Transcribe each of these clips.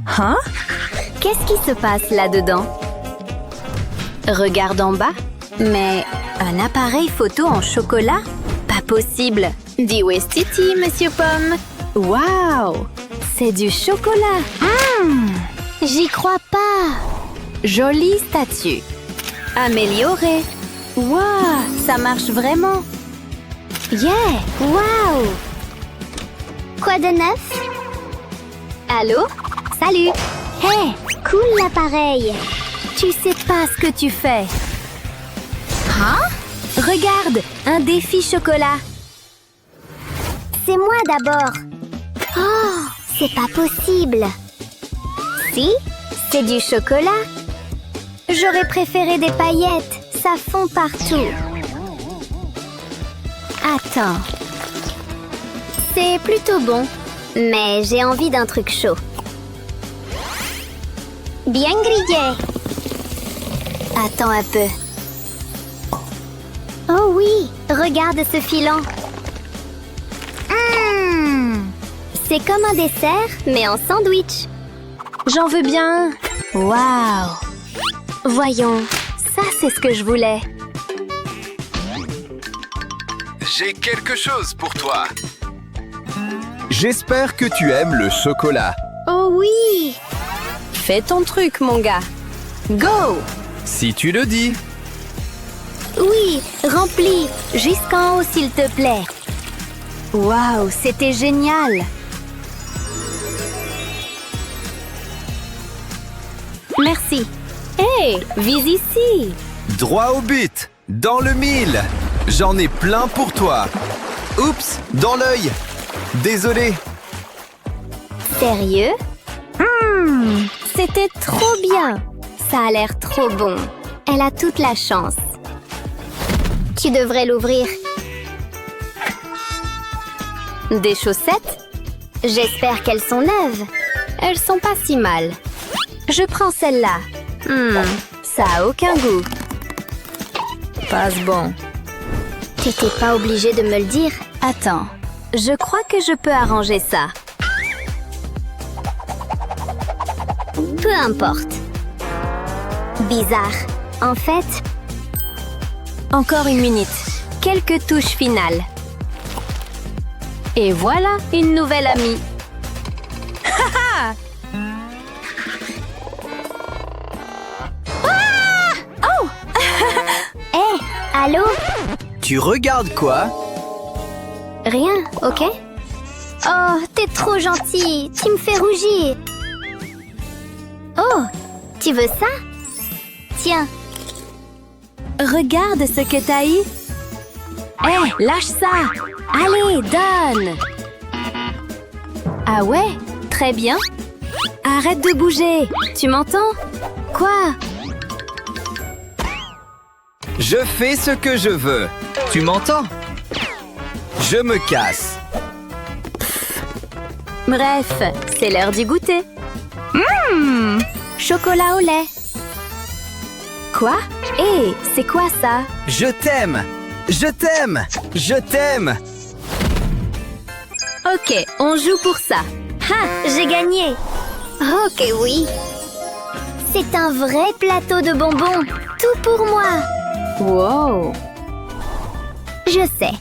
Hein? Qu'est-ce qui se passe là-dedans? Regarde en bas. Mais un appareil photo en chocolat? Pas possible. Dis où est Titi, Monsieur Pomme? Waouh! C'est du chocolat. J'y crois pas. Jolie statue. Améliorée. Waouh! Ça marche vraiment. Yeah! Waouh! Quoi de neuf? Allô? Salut! Hey! Cool l'appareil! Tu sais pas ce que tu fais. Hein? Regarde, un défi chocolat. C'est moi d'abord! Oh! C'est pas possible! Si? C'est du chocolat! J'aurais préféré des paillettes, ça fond partout. Attends. C'est plutôt bon, mais j'ai envie d'un truc chaud. Bien grillé! Attends un peu. Oh oui, regarde ce filant. C'est comme un dessert, mais en sandwich. J'en veux bien. Waouh. Voyons, ça c'est ce que je voulais. J'ai quelque chose pour toi. J'espère que tu aimes le chocolat. Oh oui! Fais ton truc, mon gars. Go! Si tu le dis. Oui, remplis, jusqu'en haut s'il te plaît. Waouh, c'était génial. Merci. Hé, vise ici. Droit au but, dans le mille. J'en ai plein pour toi. Oups, dans l'œil. Désolé. Sérieux? C'était trop bien. Ça a l'air trop bon. Elle a toute la chance. Tu devrais l'ouvrir. Des chaussettes? J'espère qu'elles sont neuves. Elles sont pas si mal. Je prends celle-là. Ça a aucun goût. Passe bon. T'étais pas obligé de me le dire. Attends, je crois que je peux arranger ça. Peu importe. Bizarre. En fait, Encore une minute. Quelques touches finales. Et voilà, une nouvelle amie. hé, allô? Tu regardes quoi? Rien, ok? Oh, t'es trop gentil. Tu me fais rougir. Oh, tu veux ça? Tiens. Regarde ce que t'as eu. Hé, lâche ça. Allez, donne. Ah ouais, très bien. Arrête de bouger. Tu m'entends? Quoi? Je fais ce que je veux. Tu m'entends? Je me casse. Bref, c'est l'heure du goûter. Chocolat au lait. Quoi? Hé, c'est quoi ça? Je t'aime. Je t'aime. Je t'aime. Ok, on joue pour ça. Ha, j'ai gagné. Ok, oui. C'est un vrai plateau de bonbons. Tout pour moi. Wow. Je sais.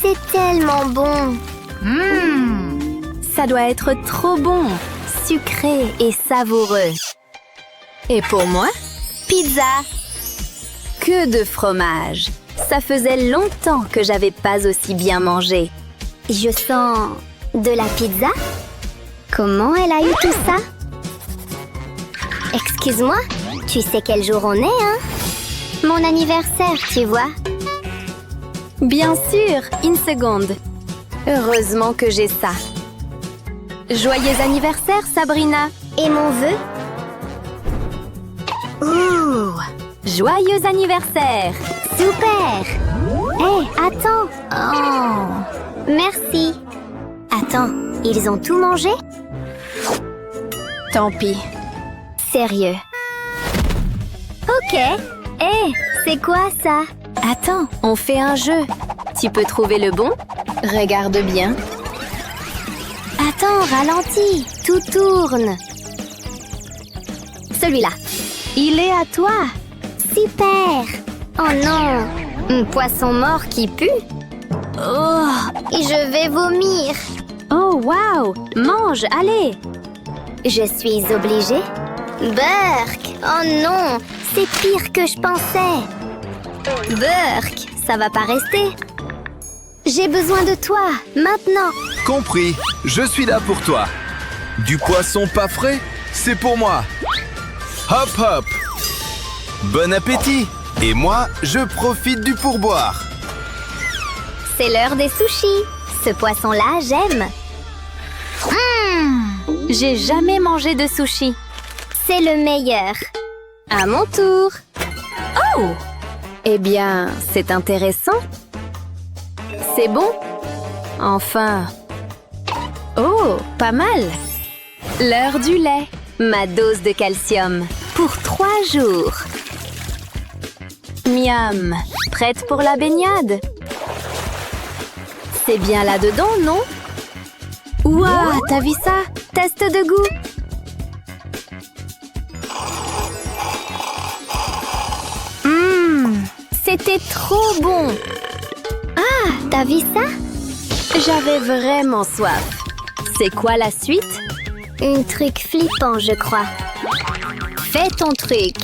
C'est tellement bon. Ça doit être trop bon, sucré et savoureux. Et pour moi, pizza. Que de fromage. Ça faisait longtemps que j'avais pas aussi bien mangé. Je sens de la pizza. Comment elle a eu tout ça? Excuse-moi, tu sais quel jour on est, hein? Mon anniversaire, tu vois. Bien sûr, une seconde. Heureusement que j'ai ça. Joyeux anniversaire, Sabrina. Et mon vœu? Ouh! Joyeux anniversaire! Super! Hé, attends! Oh! Merci! Attends, ils ont tout mangé? Tant pis. Sérieux? Ok! Hé, c'est quoi ça? Attends, on fait un jeu. Tu peux trouver le bon? Regarde bien. Attends, ralentis! Tout tourne. Celui-là. Il est à toi. Super. Oh non. Un poisson mort qui pue. Oh, et je vais vomir. Oh, wow! Mange, allez! Je suis obligée? Burk! Oh non! C'est pire que je pensais! Burk! Ça va pas rester! J'ai besoin de toi, maintenant! Compris, je suis là pour toi. Du poisson pas frais, c'est pour moi. Hop hop. Bon appétit. Et moi, je profite du pourboire. C'est l'heure des sushis! Ce poisson-là, j'aime! J'ai jamais mangé de sushi. C'est le meilleur! À mon tour. Oh! Eh bien, c'est intéressant. C'est bon? Enfin. Oh, pas mal. L'heure du lait. Ma dose de calcium. Pour 3 jours. Miam. Prête pour la baignade? C'est bien là-dedans, non? Ouah, t'as vu ça? Test de goût. C'était trop bon. Ah, t'as vu ça? J'avais vraiment soif. C'est quoi la suite? Un truc flippant, je crois. Fais ton truc.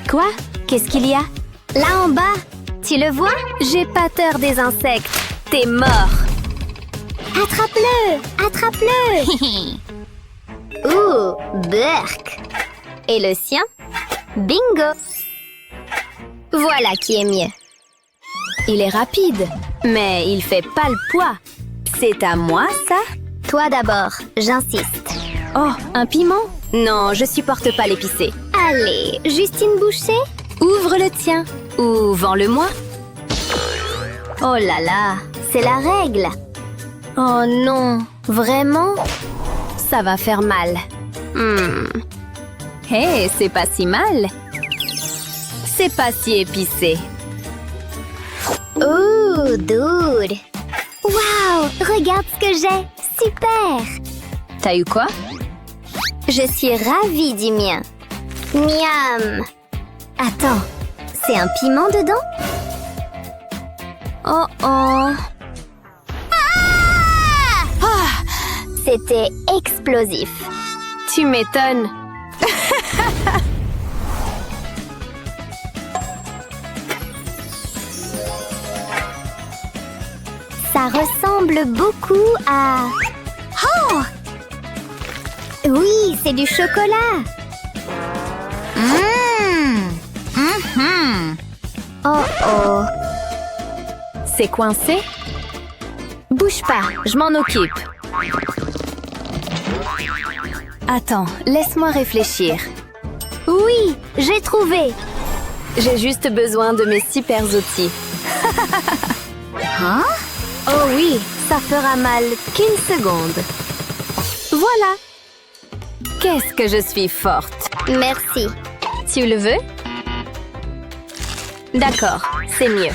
Quoi? Qu'est-ce qu'il y a? Là en bas, tu le vois? J'ai pas peur des insectes. T'es mort. Attrape-le! Attrape-le! Ouh, Burk! Et le sien? Bingo! Voilà qui est mieux. Il est rapide, mais il fait pas le poids. C'est à moi, ça? Toi d'abord, j'insiste. Oh, un piment? Non, je supporte pas l'épicé. Allez, juste une bouchée? Ouvre le tien, ou vends-le-moi. Oh là là, c'est la règle. Oh non, vraiment? Ça va faire mal. Hé, c'est pas si mal. C'est pas si épicé. Ouh, dude! Waouh, regarde ce que j'ai! Super! T'as eu quoi? Je suis ravie du mien. Miam! Attends, c'est un piment dedans? Oh oh! C'était explosif. Tu m'étonnes. Ça ressemble beaucoup à... Oh! Oui, c'est du chocolat. Oh oh. C'est coincé? Bouge pas, je m'en occupe. Attends, laisse-moi réfléchir. Oui, j'ai trouvé. J'ai juste besoin de mes super outils. Hein? Oh oui, ça fera mal qu'une seconde. Voilà. Qu'est-ce que je suis forte. Merci. Tu le veux? D'accord, c'est mieux.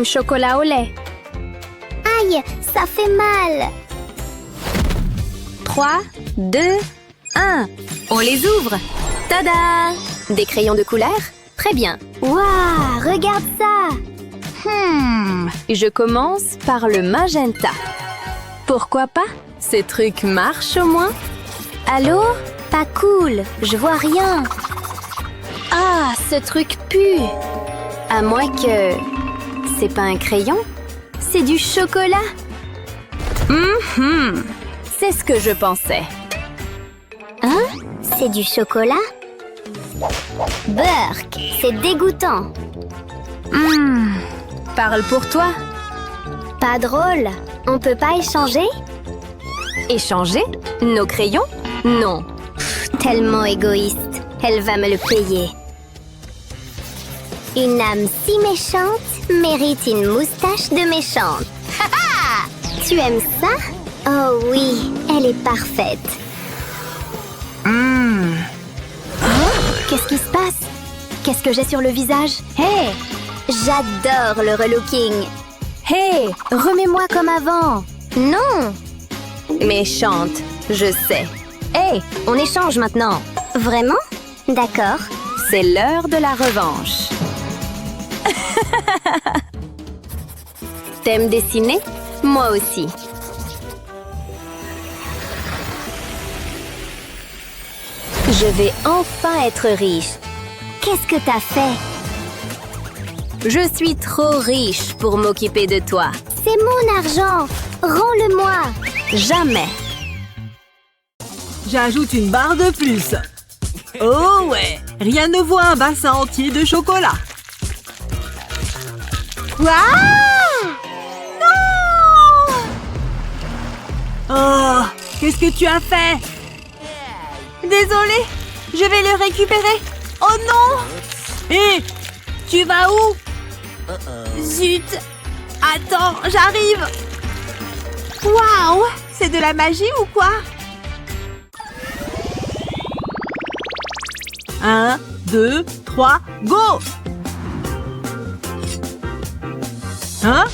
Chocolat au lait. Aïe, ça fait mal. 3, 2, 1. On les ouvre. Tada! Des crayons de couleur? Très bien. Waouh, regarde ça. Je commence par le magenta. Pourquoi pas? Ces trucs marchent au moins? Allô? Pas cool, je vois rien. Ah, ce truc pue! À moins que... C'est pas un crayon? C'est du chocolat? C'est ce que je pensais. Hein? C'est du chocolat? Burk, c'est dégoûtant. Parle pour toi. Pas drôle. On peut pas échanger? Échanger? Nos crayons? Non. Tellement égoïste. Elle va me le payer. Une âme si méchante mérite une moustache de méchante. Tu aimes ça? Oh oui, elle est parfaite. Qu'est-ce qui se passe? Qu'est-ce que j'ai sur le visage? Hé! J'adore le relooking. Hé, remets-moi comme avant. Non! Méchante, je sais. Hé, on échange maintenant. Vraiment? D'accord. C'est l'heure de la revanche. T'aimes dessiner? Moi aussi. Je vais enfin être riche. Qu'est-ce que t'as fait? Je suis trop riche pour m'occuper de toi. C'est mon argent! Rends-le-moi! Jamais. J'ajoute une barre de plus. Oh ouais, rien ne vaut un bassin entier de chocolat. Waouh! Oh, qu'est-ce que tu as fait? Désolée, je vais le récupérer. Oh non! Hé, tu vas où? Zut! Attends, j'arrive! Waouh! C'est de la magie ou quoi? 1, 2, 3, go! Hein?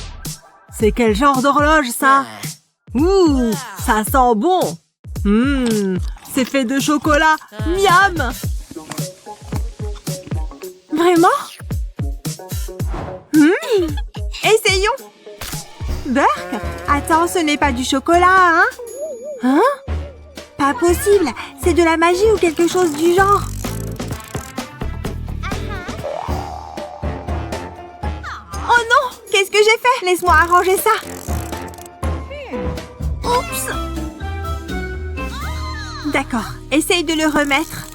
C'est quel genre d'horloge, ça? Ouh, ça sent bon! C'est fait de chocolat! Miam! Vraiment? Essayons! Burke? Attends, ce n'est pas du chocolat, hein? Hein? Pas possible! C'est de la magie ou quelque chose du genre! Oh non! Qu'est-ce que j'ai fait? Laisse-moi arranger ça! Oups! D'accord, essaye de le remettre.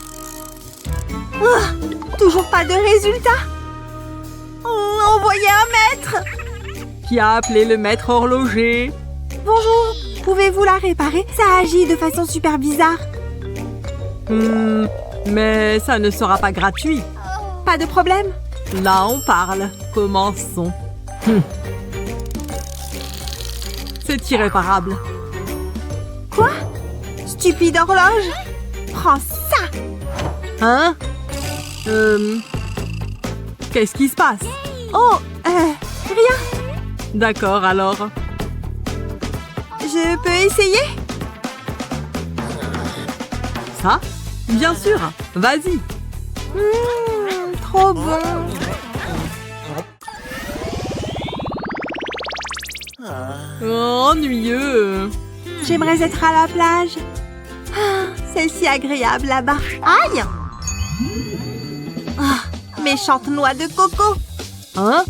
Toujours pas de résultat. Envoyez un maître. Qui a appelé le maître horloger? Bonjour, pouvez-vous la réparer? Ça agit de façon super bizarre. Mais ça ne sera pas gratuit. Pas de problème. Là, on parle. Commençons. C'est irréparable. Quoi? Stupide horloge! Prends ça! Hein? Qu'est-ce qui se passe? Oh, rien. D'accord, alors. Je peux essayer? Ça? Bien sûr. Vas-y. Trop bon. Oh, ennuyeux. J'aimerais être à la plage. C'est si agréable là-bas. Aïe! Méchante noix de coco. Hein?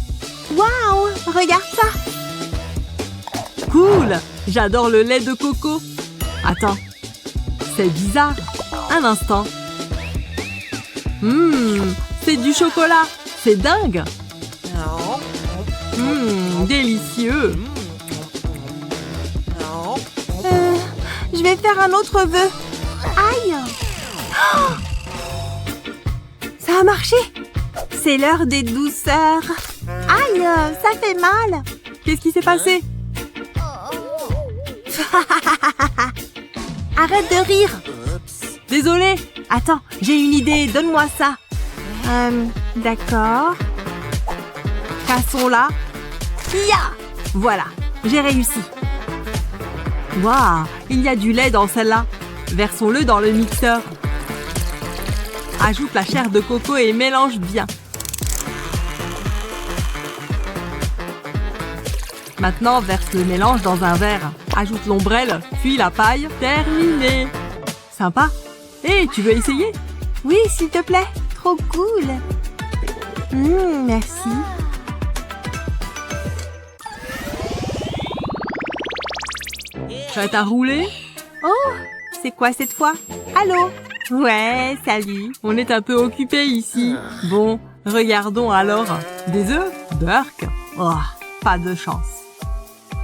Waouh! Regarde ça. Cool! J'adore le lait de coco. Attends. C'est bizarre. Un instant. C'est du chocolat. C'est dingue. Délicieux. Je vais faire un autre vœu. Aïe! Ça a marché. C'est l'heure des douceurs. Aïe, ça fait mal. Qu'est-ce qui s'est passé? Arrête de rire. Désolée. Attends, j'ai une idée. Donne-moi ça. D'accord. Cassons-la. Ya! Voilà, j'ai réussi. Waouh, il y a du lait dans celle-là. Versons-le dans le mixeur. Ajoute la chair de coco et mélange bien. Maintenant, verse le mélange dans un verre. Ajoute l'ombrelle, puis la paille. Terminé. Sympa. Hé, tu veux essayer? Oui, s'il te plaît. Trop cool. Merci. Prête à rouler? Oh, c'est quoi cette fois? Allô? Ouais, salut. On est un peu occupés ici. Bon, regardons alors. Des œufs? Burke? Oh, pas de chance.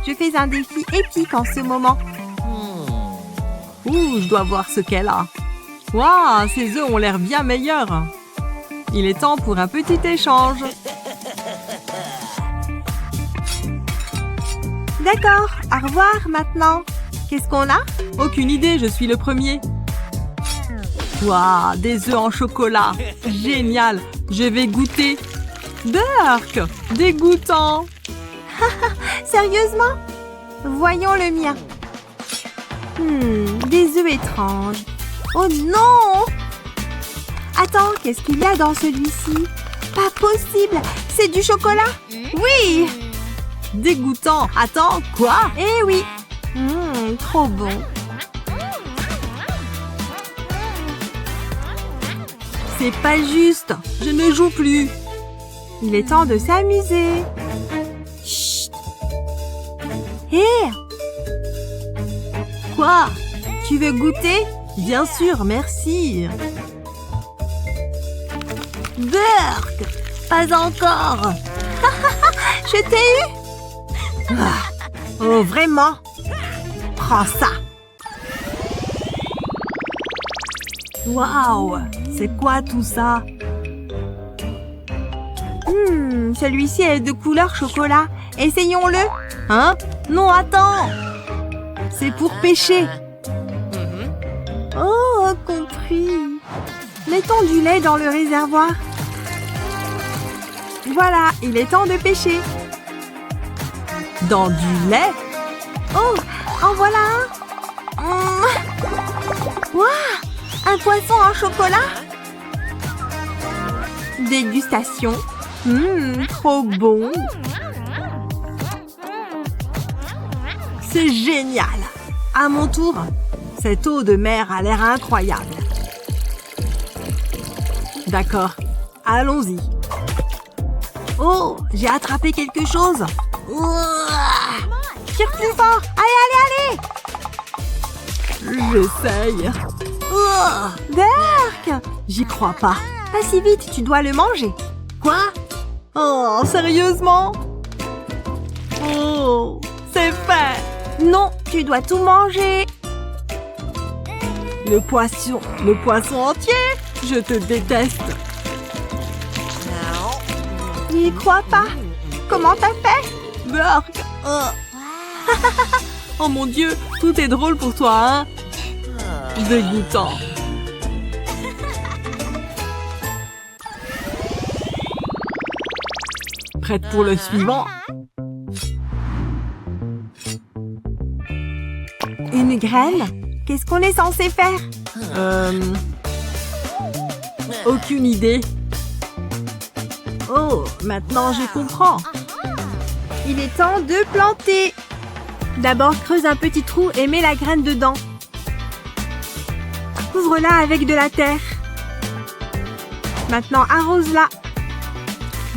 Je fais un défi épique en ce moment. Ouh, je dois voir ce qu'elle a. Waouh, ces œufs ont l'air bien meilleurs. Il est temps pour un petit échange. D'accord, au revoir maintenant. Qu'est-ce qu'on a? Aucune idée, je suis le premier. Waouh, des œufs en chocolat. Génial, je vais goûter. Burke, dégoûtant. Sérieusement? Voyons le mien. Des œufs étranges. Oh non! Attends, qu'est-ce qu'il y a dans celui-ci? Pas possible! C'est du chocolat? Oui! Dégoûtant! Attends, quoi? Eh oui! Trop bon! C'est pas juste! Je ne joue plus! Il est temps de s'amuser! Chut! Hé! Quoi? Tu veux goûter? Bien sûr, merci! Burk! Pas encore! Je t'ai eu! Oh, vraiment? Prends ça! Waouh! C'est quoi tout ça? Celui-ci est de couleur chocolat. Essayons-le! Hein? Non, attends! C'est pour pêcher. Oh, compris. Mettons du lait dans le réservoir. Voilà, il est temps de pêcher. Dans du lait? Oh, en voilà un. Waouh, un poisson en chocolat? Dégustation. Trop bon. C'est génial. À mon tour, cette eau de mer a l'air incroyable. D'accord, allons-y. Oh, j'ai attrapé quelque chose. Tire plus fort. Allez, allez, allez. J'essaye. Burk, j'y crois pas. Pas si vite, tu dois le manger. Quoi? Oh, sérieusement? Oh, c'est fait. Non, tu dois tout manger. Le poisson entier? Je te déteste. N'y crois pas. Comment t'as fait? Burk. Oh mon Dieu, tout est drôle pour toi, hein? Dégoûtant. Prête pour le suivant? Une graine? Qu'est-ce qu'on est censé faire? Aucune idée. Oh, maintenant je comprends. Il est temps de planter. D'abord, creuse un petit trou et mets la graine dedans. Couvre-la avec de la terre. Maintenant, arrose-la.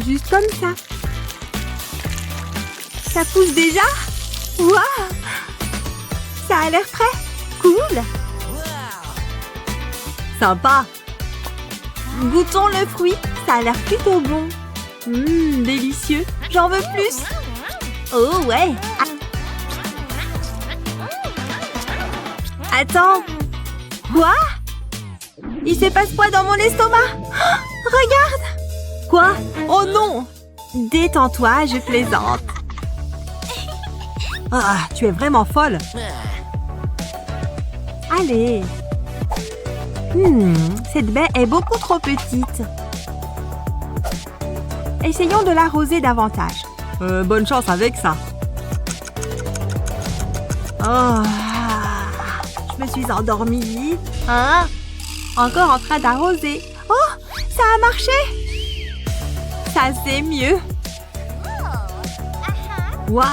Juste comme ça. Ça pousse déjà? Waouh! Ça a l'air prêt. Cool. Sympa. Goûtons le fruit. Ça a l'air plutôt bon. Délicieux. J'en veux plus. Oh ouais. Attends. Quoi? Il se passe quoi dans mon estomac? Oh, regarde. Quoi? Oh non. Détends-toi, je plaisante. Ah, tu es vraiment folle. Allez. Cette baie est beaucoup trop petite. Essayons de l'arroser davantage. Bonne chance avec ça. Oh, je me suis endormie. Hein? Encore en train d'arroser. Oh, ça a marché. Ça, c'est mieux. Waouh!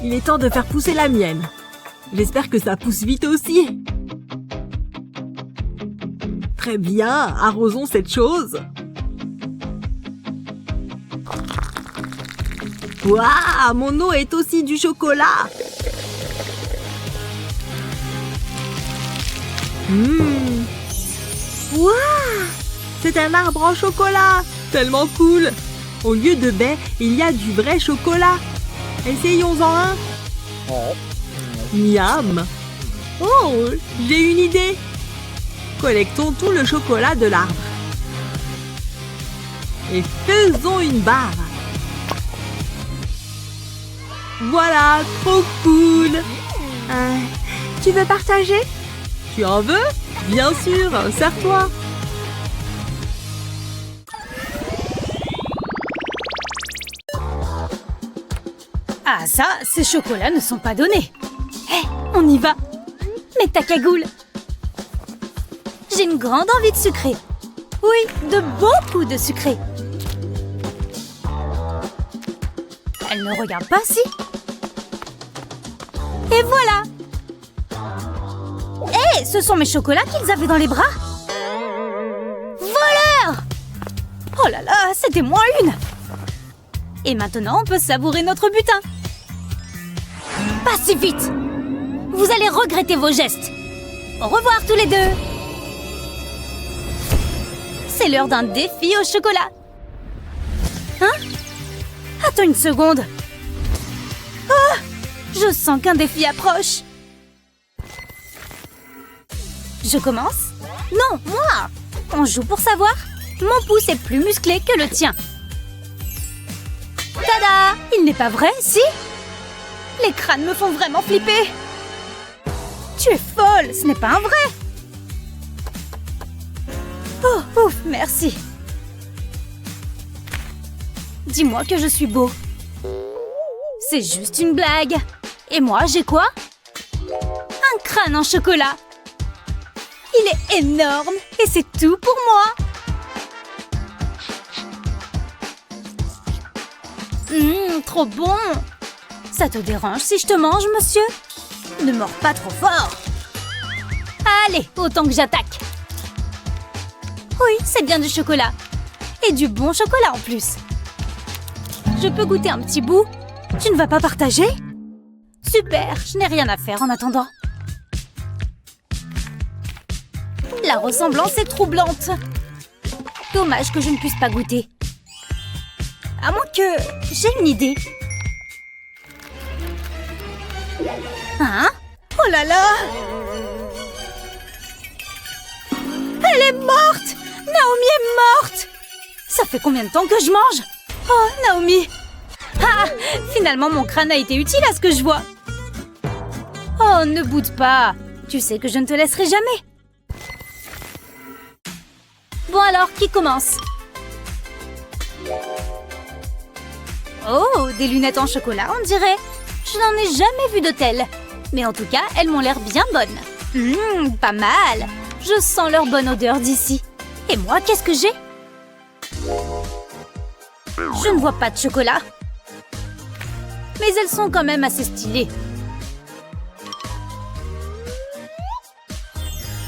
Il est temps de faire pousser la mienne. J'espère que ça pousse vite aussi. Très bien, arrosons cette chose. Waouh, mon eau est aussi du chocolat. Waouh, c'est un arbre en chocolat. Tellement cool. Au lieu de baies, il y a du vrai chocolat. Essayons-en un. Miam. Oh, j'ai une idée. Collectons tout le chocolat de l'arbre. Et faisons une barre. Voilà, trop cool. Tu veux partager? Tu en veux? Bien sûr, sers-toi. Ah ça, ces chocolats ne sont pas donnés. Hé, on y va. Mets ta cagoule. J'ai une grande envie de sucré. Oui, de beaucoup de sucré. Elle ne regarde pas, si. Et voilà. Hé, ce sont mes chocolats qu'ils avaient dans les bras. Voleur! Oh là là, c'était moins une. Et maintenant, on peut savourer notre butin. Pas si vite. Vous allez regretter vos gestes. Au revoir tous les deux. C'est l'heure d'un défi au chocolat. Hein? Attends une seconde. Ah! Je sens qu'un défi approche. Je commence? Non, moi! On joue pour savoir. Mon pouce est plus musclé que le tien. Tada! Il n'est pas vrai, si? Les crânes me font vraiment flipper. Tu es folle, ce n'est pas un vrai. Oh, ouf, merci. Dis-moi que je suis beau. C'est juste une blague. Et moi, j'ai quoi? Un crâne en chocolat. Il est énorme et c'est tout pour moi. Trop bon. Ça te dérange si je te mange, monsieur? Ne mords pas trop fort. Allez, autant que j'attaque. Oui, c'est bien du chocolat. Et du bon chocolat en plus. Je peux goûter un petit bout? Tu ne vas pas partager? Super, je n'ai rien à faire en attendant. La ressemblance est troublante. Dommage que je ne puisse pas goûter. À moins que... j'ai une idée. Hein? Oh là là! Elle est morte! Naomi est morte! Ça fait combien de temps que je mange? Oh, Naomi! Ah! Finalement, mon crâne a été utile à ce que je vois. Oh, ne boude pas. Tu sais que je ne te laisserai jamais. Bon alors, qui commence? Oh, des lunettes en chocolat, on dirait. Je n'en ai jamais vu de telles. Mais en tout cas, elles m'ont l'air bien bonnes. Pas mal. Je sens leur bonne odeur d'ici. Et moi, qu'est-ce que j'ai? Je ne vois pas de chocolat. Mais elles sont quand même assez stylées.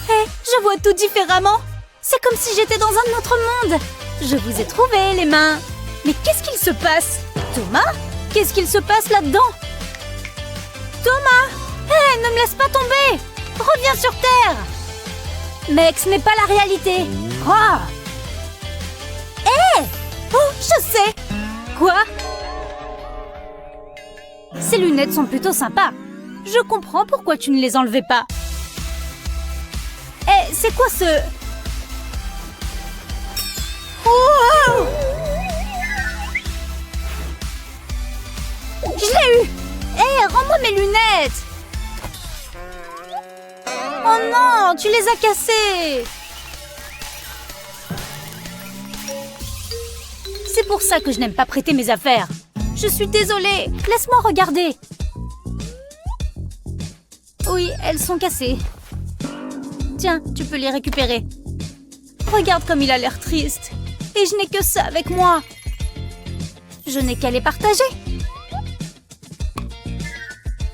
Hé, je vois tout différemment. C'est comme si j'étais dans un autre monde. Je vous ai trouvés, les mains. Mais qu'est-ce qu'il se passe? Thomas? Qu'est-ce qu'il se passe là-dedans? Thomas! Hé, ne me laisse pas tomber! Reviens sur Terre! Mec, ce n'est pas la réalité. Oh! Hé! Oh, je sais! Quoi? Ces lunettes sont plutôt sympas. Je comprends pourquoi tu ne les enlevais pas. Hé, c'est quoi ce... Wow! Je l'ai eu! Hé, rends-moi mes lunettes! Oh non, tu les as cassées! C'est pour ça que je n'aime pas prêter mes affaires. Je suis désolée, laisse-moi regarder. Oui, elles sont cassées. Tiens, tu peux les récupérer. Regarde comme il a l'air triste. Et je n'ai que ça avec moi. Je n'ai qu'à les partager.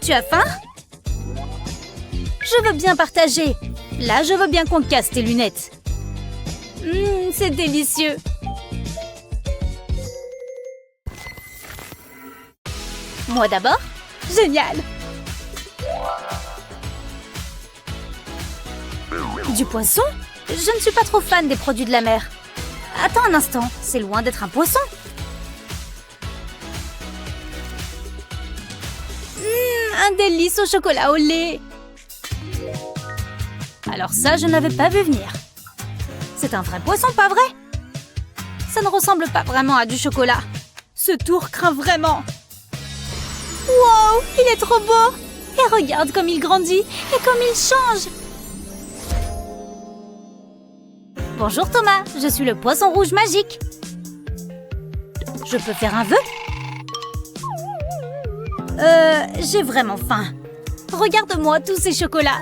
Tu as faim? Je veux bien partager. Là, je veux bien qu'on casse tes lunettes. C'est délicieux. Moi d'abord? Génial! Du poisson? Je ne suis pas trop fan des produits de la mer. Attends un instant, c'est loin d'être un poisson. Un délice au chocolat au lait. Alors ça, je n'avais pas vu venir. C'est un vrai poisson, pas vrai? Ça ne ressemble pas vraiment à du chocolat. Ce tour craint vraiment. Wow, il est trop beau! Et regarde comme il grandit et comme il change! Bonjour Thomas, je suis le poisson rouge magique. Je peux faire un vœu? J'ai vraiment faim. Regarde-moi tous ces chocolats.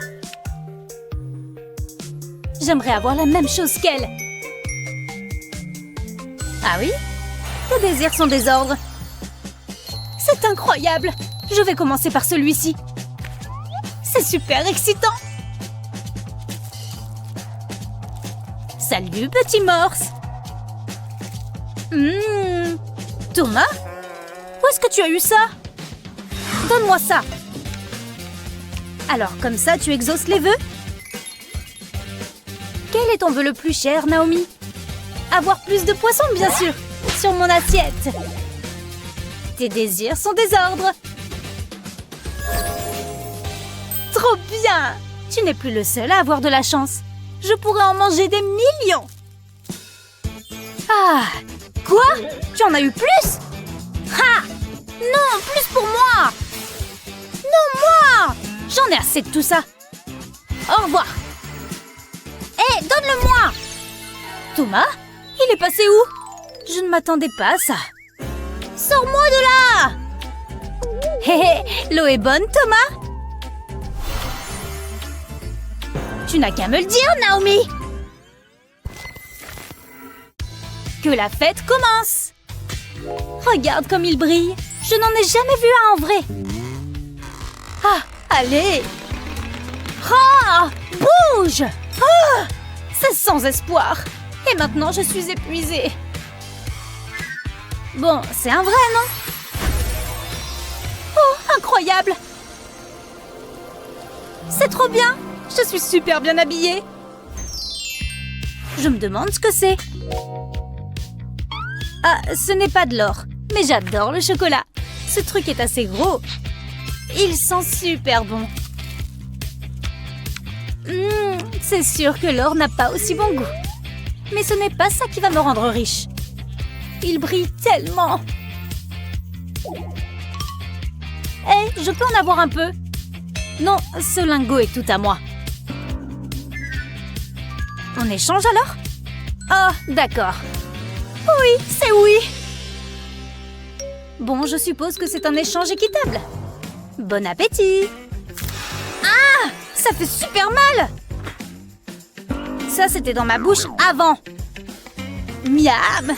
J'aimerais avoir la même chose qu'elle. Ah oui? Tes désirs sont des ordres. C'est incroyable. Je vais commencer par celui-ci. C'est super excitant. Salut, petit morse. Thomas? Où est-ce que tu as eu ça? Donne-moi ça. Alors, comme ça, tu exauces les vœux? Quel est ton vœu le plus cher, Naomi? Avoir plus de poissons, bien sûr, sur mon assiette. Tes désirs sont des ordres. Trop bien! Tu n'es plus le seul à avoir de la chance. Je pourrais en manger des millions. Ah! Quoi? Tu en as eu plus? Ha! Non, plus pour moi! Non, moi! J'en ai assez de tout ça. Au revoir. Hé, donne-le-moi! Thomas? Il est passé où? Je ne m'attendais pas à ça. Sors-moi de là! Hé hé, l'eau est bonne, Thomas? Tu n'as qu'à me le dire, Naomi! Que la fête commence! Regarde comme il brille! Je n'en ai jamais vu un en vrai! Ah, allez! Ah! Bouge! Ah! C'est sans espoir! Et maintenant, je suis épuisée. Bon, c'est un vrai, non? Oh, incroyable! C'est trop bien! Je suis super bien habillée. Je me demande ce que c'est. Ah, ce n'est pas de l'or, mais j'adore le chocolat. Ce truc est assez gros. Il sent super bon. C'est sûr que l'or n'a pas aussi bon goût. Mais ce n'est pas ça qui va me rendre riche. Il brille tellement. Hé, je peux en avoir un peu? Non, ce lingot est tout à moi. On échange alors? Oh, d'accord. Oui, c'est oui. Bon, je suppose que c'est un échange équitable. Bon appétit. Ah! Ça fait super mal! Ça, c'était dans ma bouche avant. Miam!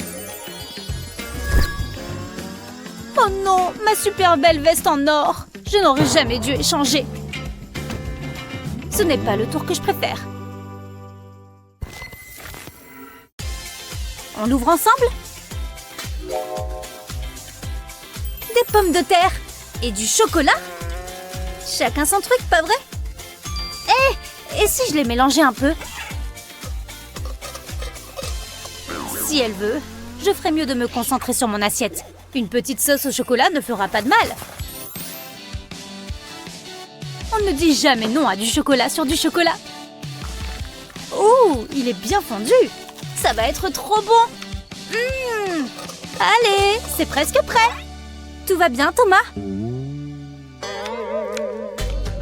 Oh non, ma super belle veste en or. Je n'aurais jamais dû échanger. Ce n'est pas le tour que je préfère. On l'ouvre ensemble? Des pommes de terre et du chocolat? Chacun son truc, pas vrai? Et si je les mélangeais un peu? Si elle veut, je ferais mieux de me concentrer sur mon assiette. Une petite sauce au chocolat ne fera pas de mal. On ne dit jamais non à du chocolat sur du chocolat. Oh, il est bien fondu. Ça va être trop bon. Allez, c'est presque prêt. Tout va bien, Thomas?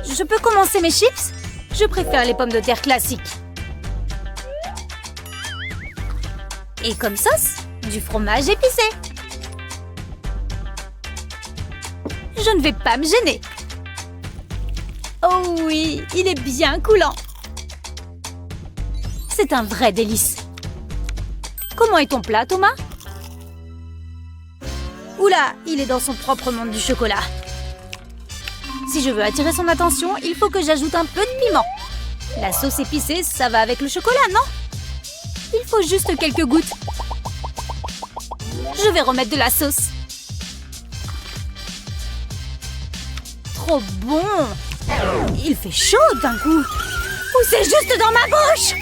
Je peux commencer mes chips? Je préfère les pommes de terre classiques. Et comme sauce, du fromage épicé. Je ne vais pas me gêner. Oh oui, il est bien coulant. C'est un vrai délice. Comment est ton plat, Thomas? Oula, il est dans son propre monde du chocolat. Si je veux attirer son attention, il faut que j'ajoute un peu de piment. La sauce épicée, ça va avec le chocolat, non? Il faut juste quelques gouttes. Je vais remettre de la sauce. Trop bon! Il fait chaud d'un coup. Ou c'est juste dans ma bouche?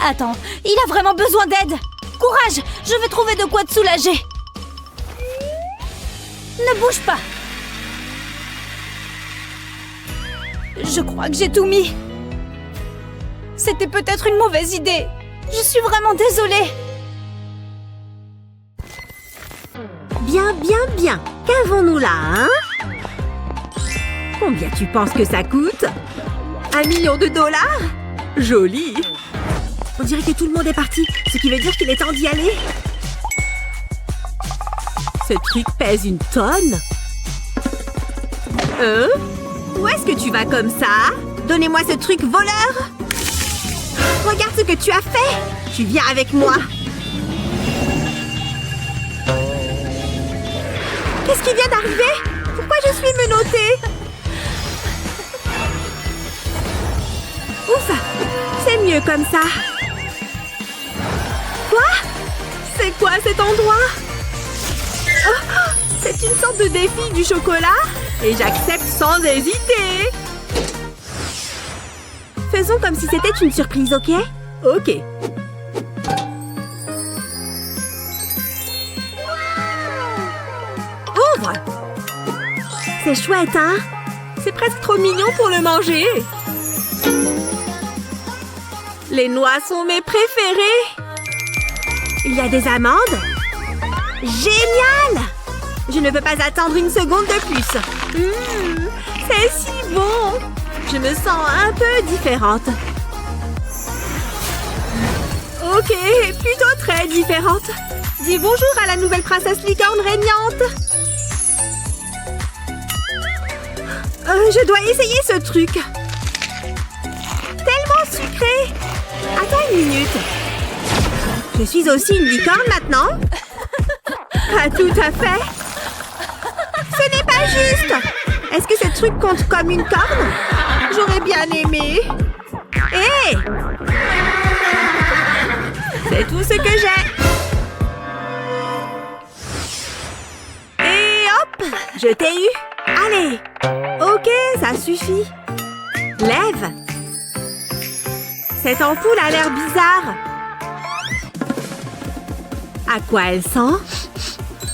Attends, il a vraiment besoin d'aide. Courage, je vais trouver de quoi te soulager. Ne bouge pas. Je crois que j'ai tout mis. C'était peut-être une mauvaise idée. Je suis vraiment désolée. Bien, bien, bien. Qu'avons-nous là, hein? Combien tu penses que ça coûte? 1 million de dollars? Joli! On dirait que tout le monde est parti, ce qui veut dire qu'il est temps d'y aller. Ce truc pèse une tonne. Où est-ce que tu vas comme ça? Donnez-moi ce truc voleur! Regarde ce que tu as fait! Tu viens avec moi! Qu'est-ce qui vient d'arriver? Pourquoi je suis menottée? Ouf! C'est mieux comme ça! Quoi? C'est quoi cet endroit? Oh, c'est une sorte de défi du chocolat? Et j'accepte sans hésiter! Faisons comme si c'était une surprise, ok? Ok. Ouvre! C'est chouette, hein? C'est presque trop mignon pour le manger! Les noix sont mes préférées! Il y a des amandes? Génial! Je ne peux pas attendre une seconde de plus. C'est si bon! Je me sens un peu différente. Ok, plutôt très différente. Dis bonjour à la nouvelle princesse licorne régnante. Je dois essayer ce truc. Tellement sucré. Attends une minute. Je suis aussi une licorne maintenant? Pas tout à fait. Ce n'est pas juste. Est-ce que ce truc compte comme une corne? J'aurais bien aimé. Hé! C'est tout ce que j'ai. Et hop! Je t'ai eu. Allez. Ok, ça suffit. Lève. Cette ampoule a l'air bizarre. À quoi elle sent?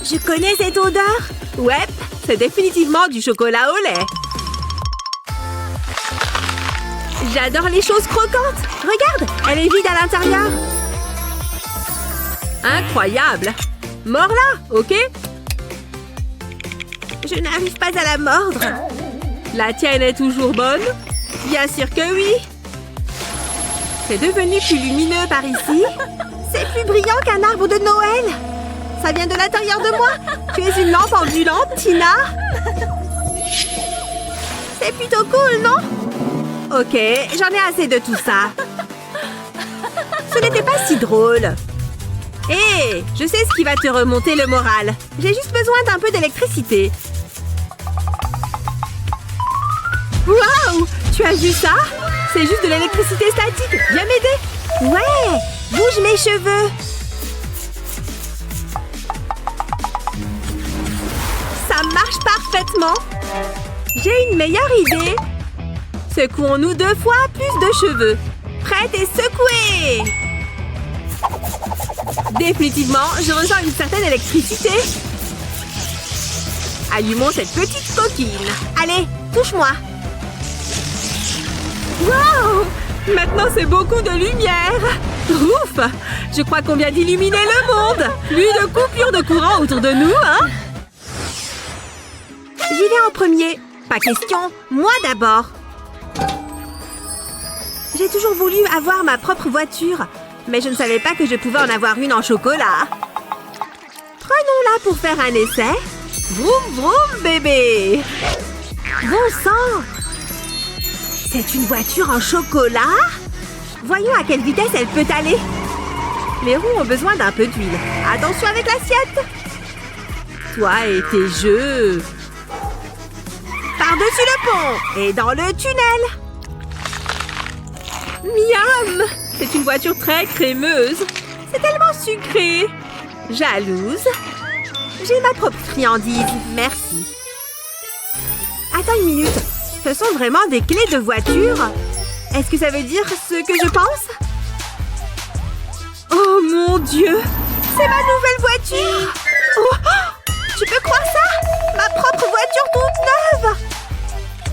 Je connais cette odeur. Ouais, c'est définitivement du chocolat au lait. J'adore les choses croquantes. Regarde, elle est vide à l'intérieur. Incroyable. Mords-la, ok? Je n'arrive pas à la mordre. La tienne est toujours bonne? Bien sûr que oui. C'est devenu plus lumineux par ici. C'est plus brillant qu'un arbre de Noël. Ça vient de l'intérieur de moi. Tu es une lampe ambulante, Tina. C'est plutôt cool, non? Ok, j'en ai assez de tout ça. Ce n'était pas si drôle. Hé, je sais ce qui va te remonter le moral. J'ai juste besoin d'un peu d'électricité. Waouh! Tu as vu ça? C'est juste de l'électricité statique. Viens m'aider. Ouais! Bouge mes cheveux. Ça marche parfaitement. J'ai une meilleure idée. Secouons-nous 2 fois plus de cheveux. Prête et secouée. Définitivement, je ressens une certaine électricité. Allumons cette petite coquine. Allez, touche-moi. Wow! Maintenant, c'est beaucoup de lumière. Ouf! Je crois qu'on vient d'illuminer le monde. Plus de coupures de courant autour de nous, hein? J'y vais en premier. Pas question, moi d'abord. J'ai toujours voulu avoir ma propre voiture, mais je ne savais pas que je pouvais en avoir une en chocolat. Prenons-la pour faire un essai. Vroom vroom bébé. Bon sang! C'est une voiture en chocolat? Voyons à quelle vitesse elle peut aller. Les roues ont besoin d'un peu d'huile. Attention avec l'assiette. Toi et tes jeux. Par-dessus le pont et dans le tunnel. Miam! C'est une voiture très crémeuse. C'est tellement sucré. Jalouse. J'ai ma propre friandise. Merci. Attends une minute. Ce sont vraiment des clés de voiture? Est-ce que ça veut dire ce que je pense? Oh mon Dieu! C'est ma nouvelle voiture! Oh, tu peux croire ça? Ma propre voiture toute neuve!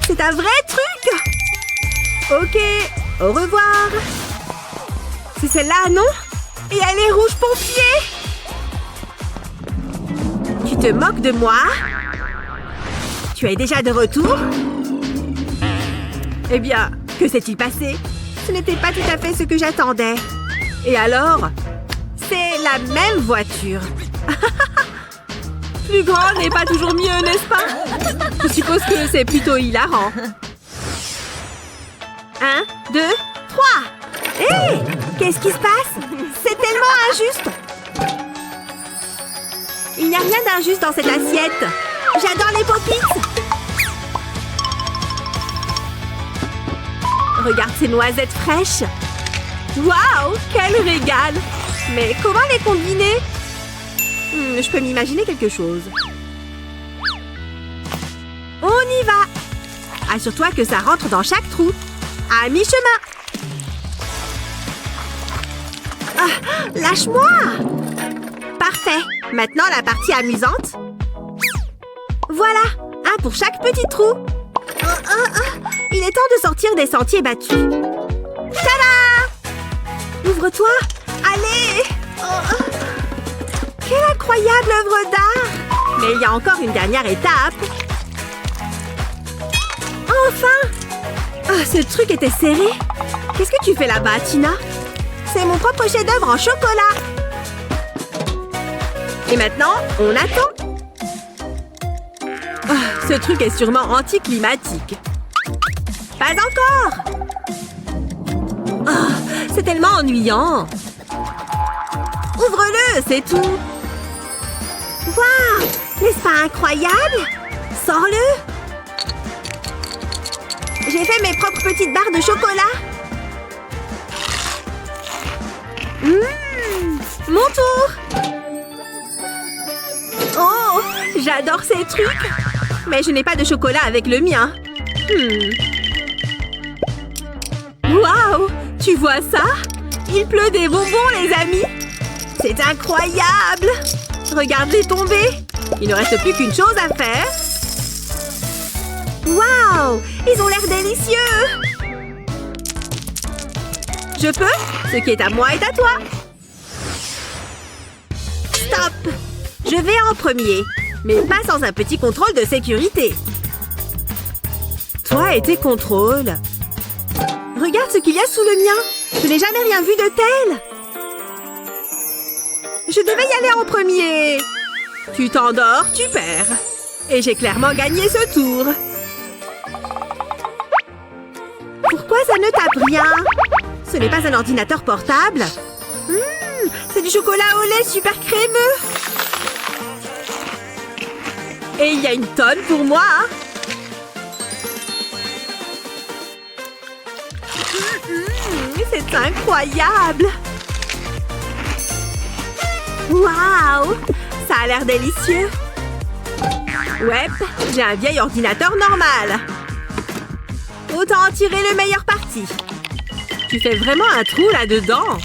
C'est un vrai truc! Ok, au revoir! C'est celle-là, non? Et elle est rouge pompier! Tu te moques de moi? Tu es déjà de retour? Eh bien, que s'est-il passé? Ce n'était pas tout à fait ce que j'attendais. Et alors? C'est la même voiture. Plus grand n'est pas toujours mieux, n'est-ce pas? Je suppose que c'est plutôt hilarant. 1, 2, 3. Hé! Qu'est-ce qui se passe? C'est tellement injuste! Il n'y a rien d'injuste dans cette assiette. J'adore les Pop-Its. Regarde ces noisettes fraîches. Waouh! Quel régal! Mais comment les combiner? Je peux m'imaginer quelque chose. On y va! Assure-toi que ça rentre dans chaque trou. À mi-chemin. Ah, lâche-moi! Parfait. Maintenant, la partie amusante. Voilà, un pour chaque petit trou. Il est temps de sortir des sentiers battus. Tada! Ouvre-toi. Allez! Quelle incroyable œuvre d'art! Mais il y a encore une dernière étape. Enfin! Ce truc était serré. Qu'est-ce que tu fais là-bas, Tina? C'est mon propre chef-d'œuvre en chocolat. Et maintenant, on attend. Ce truc est sûrement anticlimatique. Pas encore! C'est tellement ennuyant. Ouvre-le, c'est tout. Waouh! N'est-ce pas incroyable? Sors-le. J'ai fait mes propres petites barres de chocolat. Mon tour. Oh, j'adore ces trucs. Mais je n'ai pas de chocolat avec le mien. Waouh! Tu vois ça? Il pleut des bonbons, les amis. C'est incroyable. Regarde-les tomber. Il ne reste plus qu'une chose à faire. Waouh! Ils ont l'air délicieux. Je peux? Ce qui est à moi est à toi. Stop! Je vais en premier, mais pas sans un petit contrôle de sécurité. Toi et tes contrôles. Regarde ce qu'il y a sous le mien. Je n'ai jamais rien vu de tel. Je devais y aller en premier. Tu t'endors, tu perds. Et j'ai clairement gagné ce tour. Pourquoi ça ne tape rien? Ce n'est pas un ordinateur portable. C'est du chocolat au lait super crémeux. Et il y a une tonne pour moi. C'est incroyable. Waouh! Ça a l'air délicieux. Ouais, j'ai un vieil ordinateur normal. Autant en tirer le meilleur parti. Tu fais vraiment un trou là-dedans.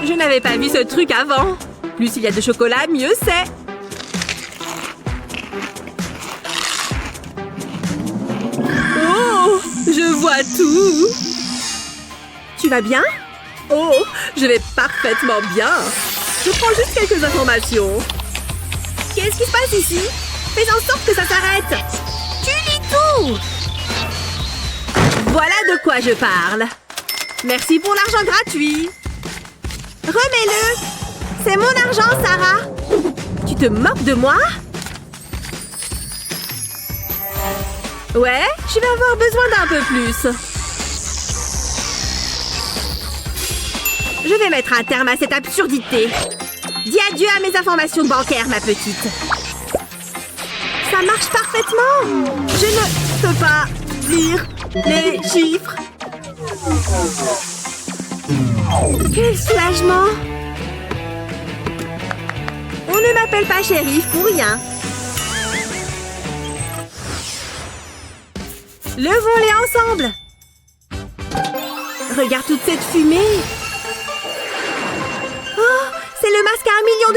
Je n'avais pas vu ce truc avant. Plus il y a de chocolat, mieux c'est. Oh, je vois tout. Tu vas bien? Oh, je vais parfaitement bien. Je prends juste quelques informations. Qu'est-ce qui se passe ici? Fais en sorte que ça s'arrête. Tu lis tout. Voilà de quoi je parle. Merci pour l'argent gratuit. Remets-le. C'est mon argent, Sarah. Tu te moques de moi? Ouais, je vais avoir besoin d'un peu plus. Je vais mettre un terme à cette absurdité. Dis adieu à mes informations bancaires, ma petite. Ça marche parfaitement. Je ne peux pas lire les chiffres. Quel soulagement. On ne m'appelle pas shérif pour rien. Levons-les ensemble. Regarde toute cette fumée. Oh, c'est le masque à $1 million.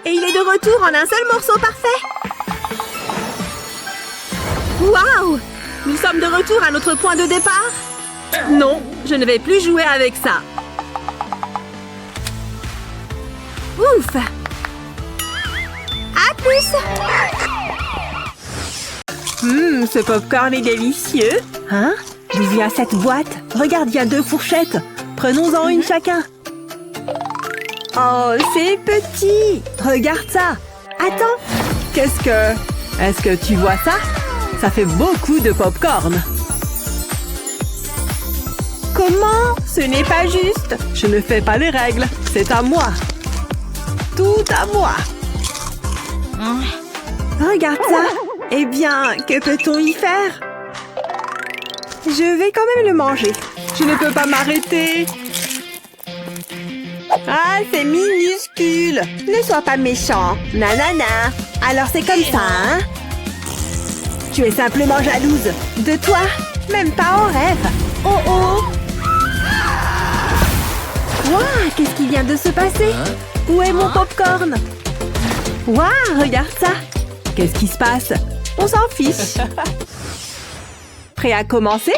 Et il est de retour en un seul morceau parfait. Waouh! Nous sommes de retour à notre point de départ. Non, je ne vais plus jouer avec ça. Ouf! À plus! Ce popcorn est délicieux. Hein? J'ai vu à cette boîte. Regarde, il y a 2 fourchettes. Prenons-en une chacun. Oh, c'est petit. Regarde ça. Attends. Est-ce que tu vois ça? Ça fait beaucoup de pop-corn. Comment? Ce n'est pas juste. Je ne fais pas les règles. C'est à moi. Tout à moi. Regarde ça. Eh bien, que peut-on y faire? Je vais quand même le manger. Je ne peux pas m'arrêter. Ah, c'est minuscule. Ne sois pas méchant. Nanana. Alors c'est comme ça, hein? Tu es simplement jalouse. De toi? Même pas en rêve. Oh oh! Waouh, qu'est-ce qui vient de se passer? Où est mon popcorn? Waouh, regarde ça. Qu'est-ce qui se passe? On s'en fiche. Prêt à commencer?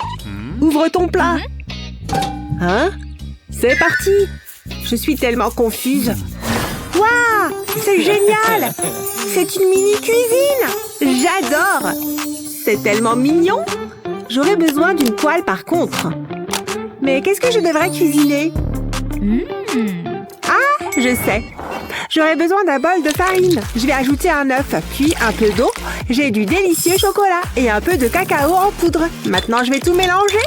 Ouvre ton plat. Hein? C'est parti. Je suis tellement confuse. Waouh! C'est génial! C'est une mini-cuisine! J'adore! C'est tellement mignon! J'aurais besoin d'une poêle par contre. Mais qu'est-ce que je devrais cuisiner? Ah! Je sais! J'aurais besoin d'un bol de farine. Je vais ajouter un œuf, puis un peu d'eau. J'ai du délicieux chocolat et un peu de cacao en poudre. Maintenant, je vais tout mélanger.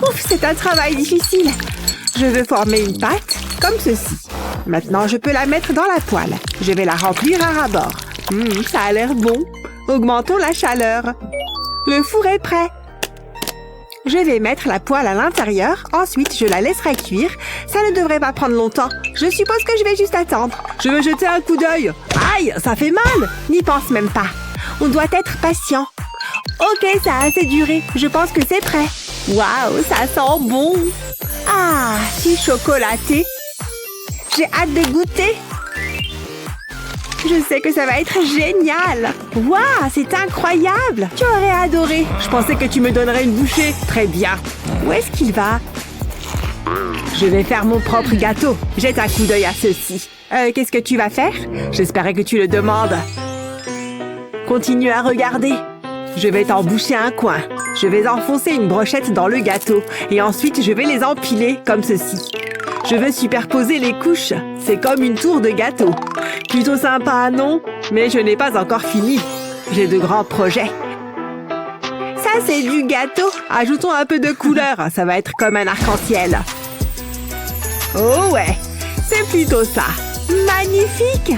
Ouf, c'est un travail difficile. Je veux former une pâte comme ceci. Maintenant, je peux la mettre dans la poêle. Je vais la remplir à ras-bord. Ça a l'air bon. Augmentons la chaleur. Le four est prêt. Je vais mettre la poêle à l'intérieur. Ensuite, je la laisserai cuire. Ça ne devrait pas prendre longtemps. Je suppose que je vais juste attendre. Je veux jeter un coup d'œil. Aïe, ça fait mal. N'y pense même pas. On doit être patient. Ok, ça a assez duré. Je pense que c'est prêt. Waouh, ça sent bon. Ah, si chocolaté. J'ai hâte de goûter. Je sais que ça va être génial. Waouh, c'est incroyable. Tu aurais adoré. Je pensais que tu me donnerais une bouchée. Très bien. Où est-ce qu'il va? Je vais faire mon propre gâteau. Jette un coup d'œil à ceci. Qu'est-ce que tu vas faire? J'espérais que tu le demandes. Continue à regarder. Je vais t'en boucher un coin. Je vais enfoncer une brochette dans le gâteau. Et ensuite, je vais les empiler comme ceci. Je veux superposer les couches. C'est comme une tour de gâteau. Plutôt sympa, non? Mais je n'ai pas encore fini. J'ai de grands projets. Ça, c'est du gâteau. Ajoutons un peu de couleur. Ça va être comme un arc-en-ciel. Oh ouais, c'est plutôt ça. Magnifique!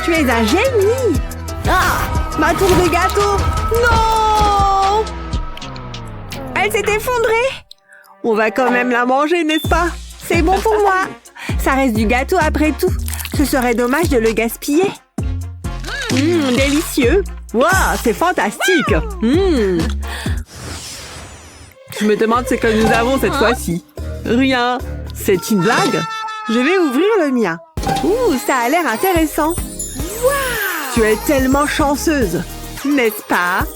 Tu es un génie! Ah! Ma tour de gâteau! Non! Elle s'est effondrée! On va quand même la manger, n'est-ce pas? C'est bon pour moi! Ça reste du gâteau après tout. Ce serait dommage de le gaspiller. Délicieux! Waouh, c'est fantastique! Je me demande ce que nous avons cette fois-ci. Rien. C'est une blague? Je vais ouvrir le mien. Ouh, ça a l'air intéressant. Waouh! Tu es tellement chanceuse, n'est-ce pas?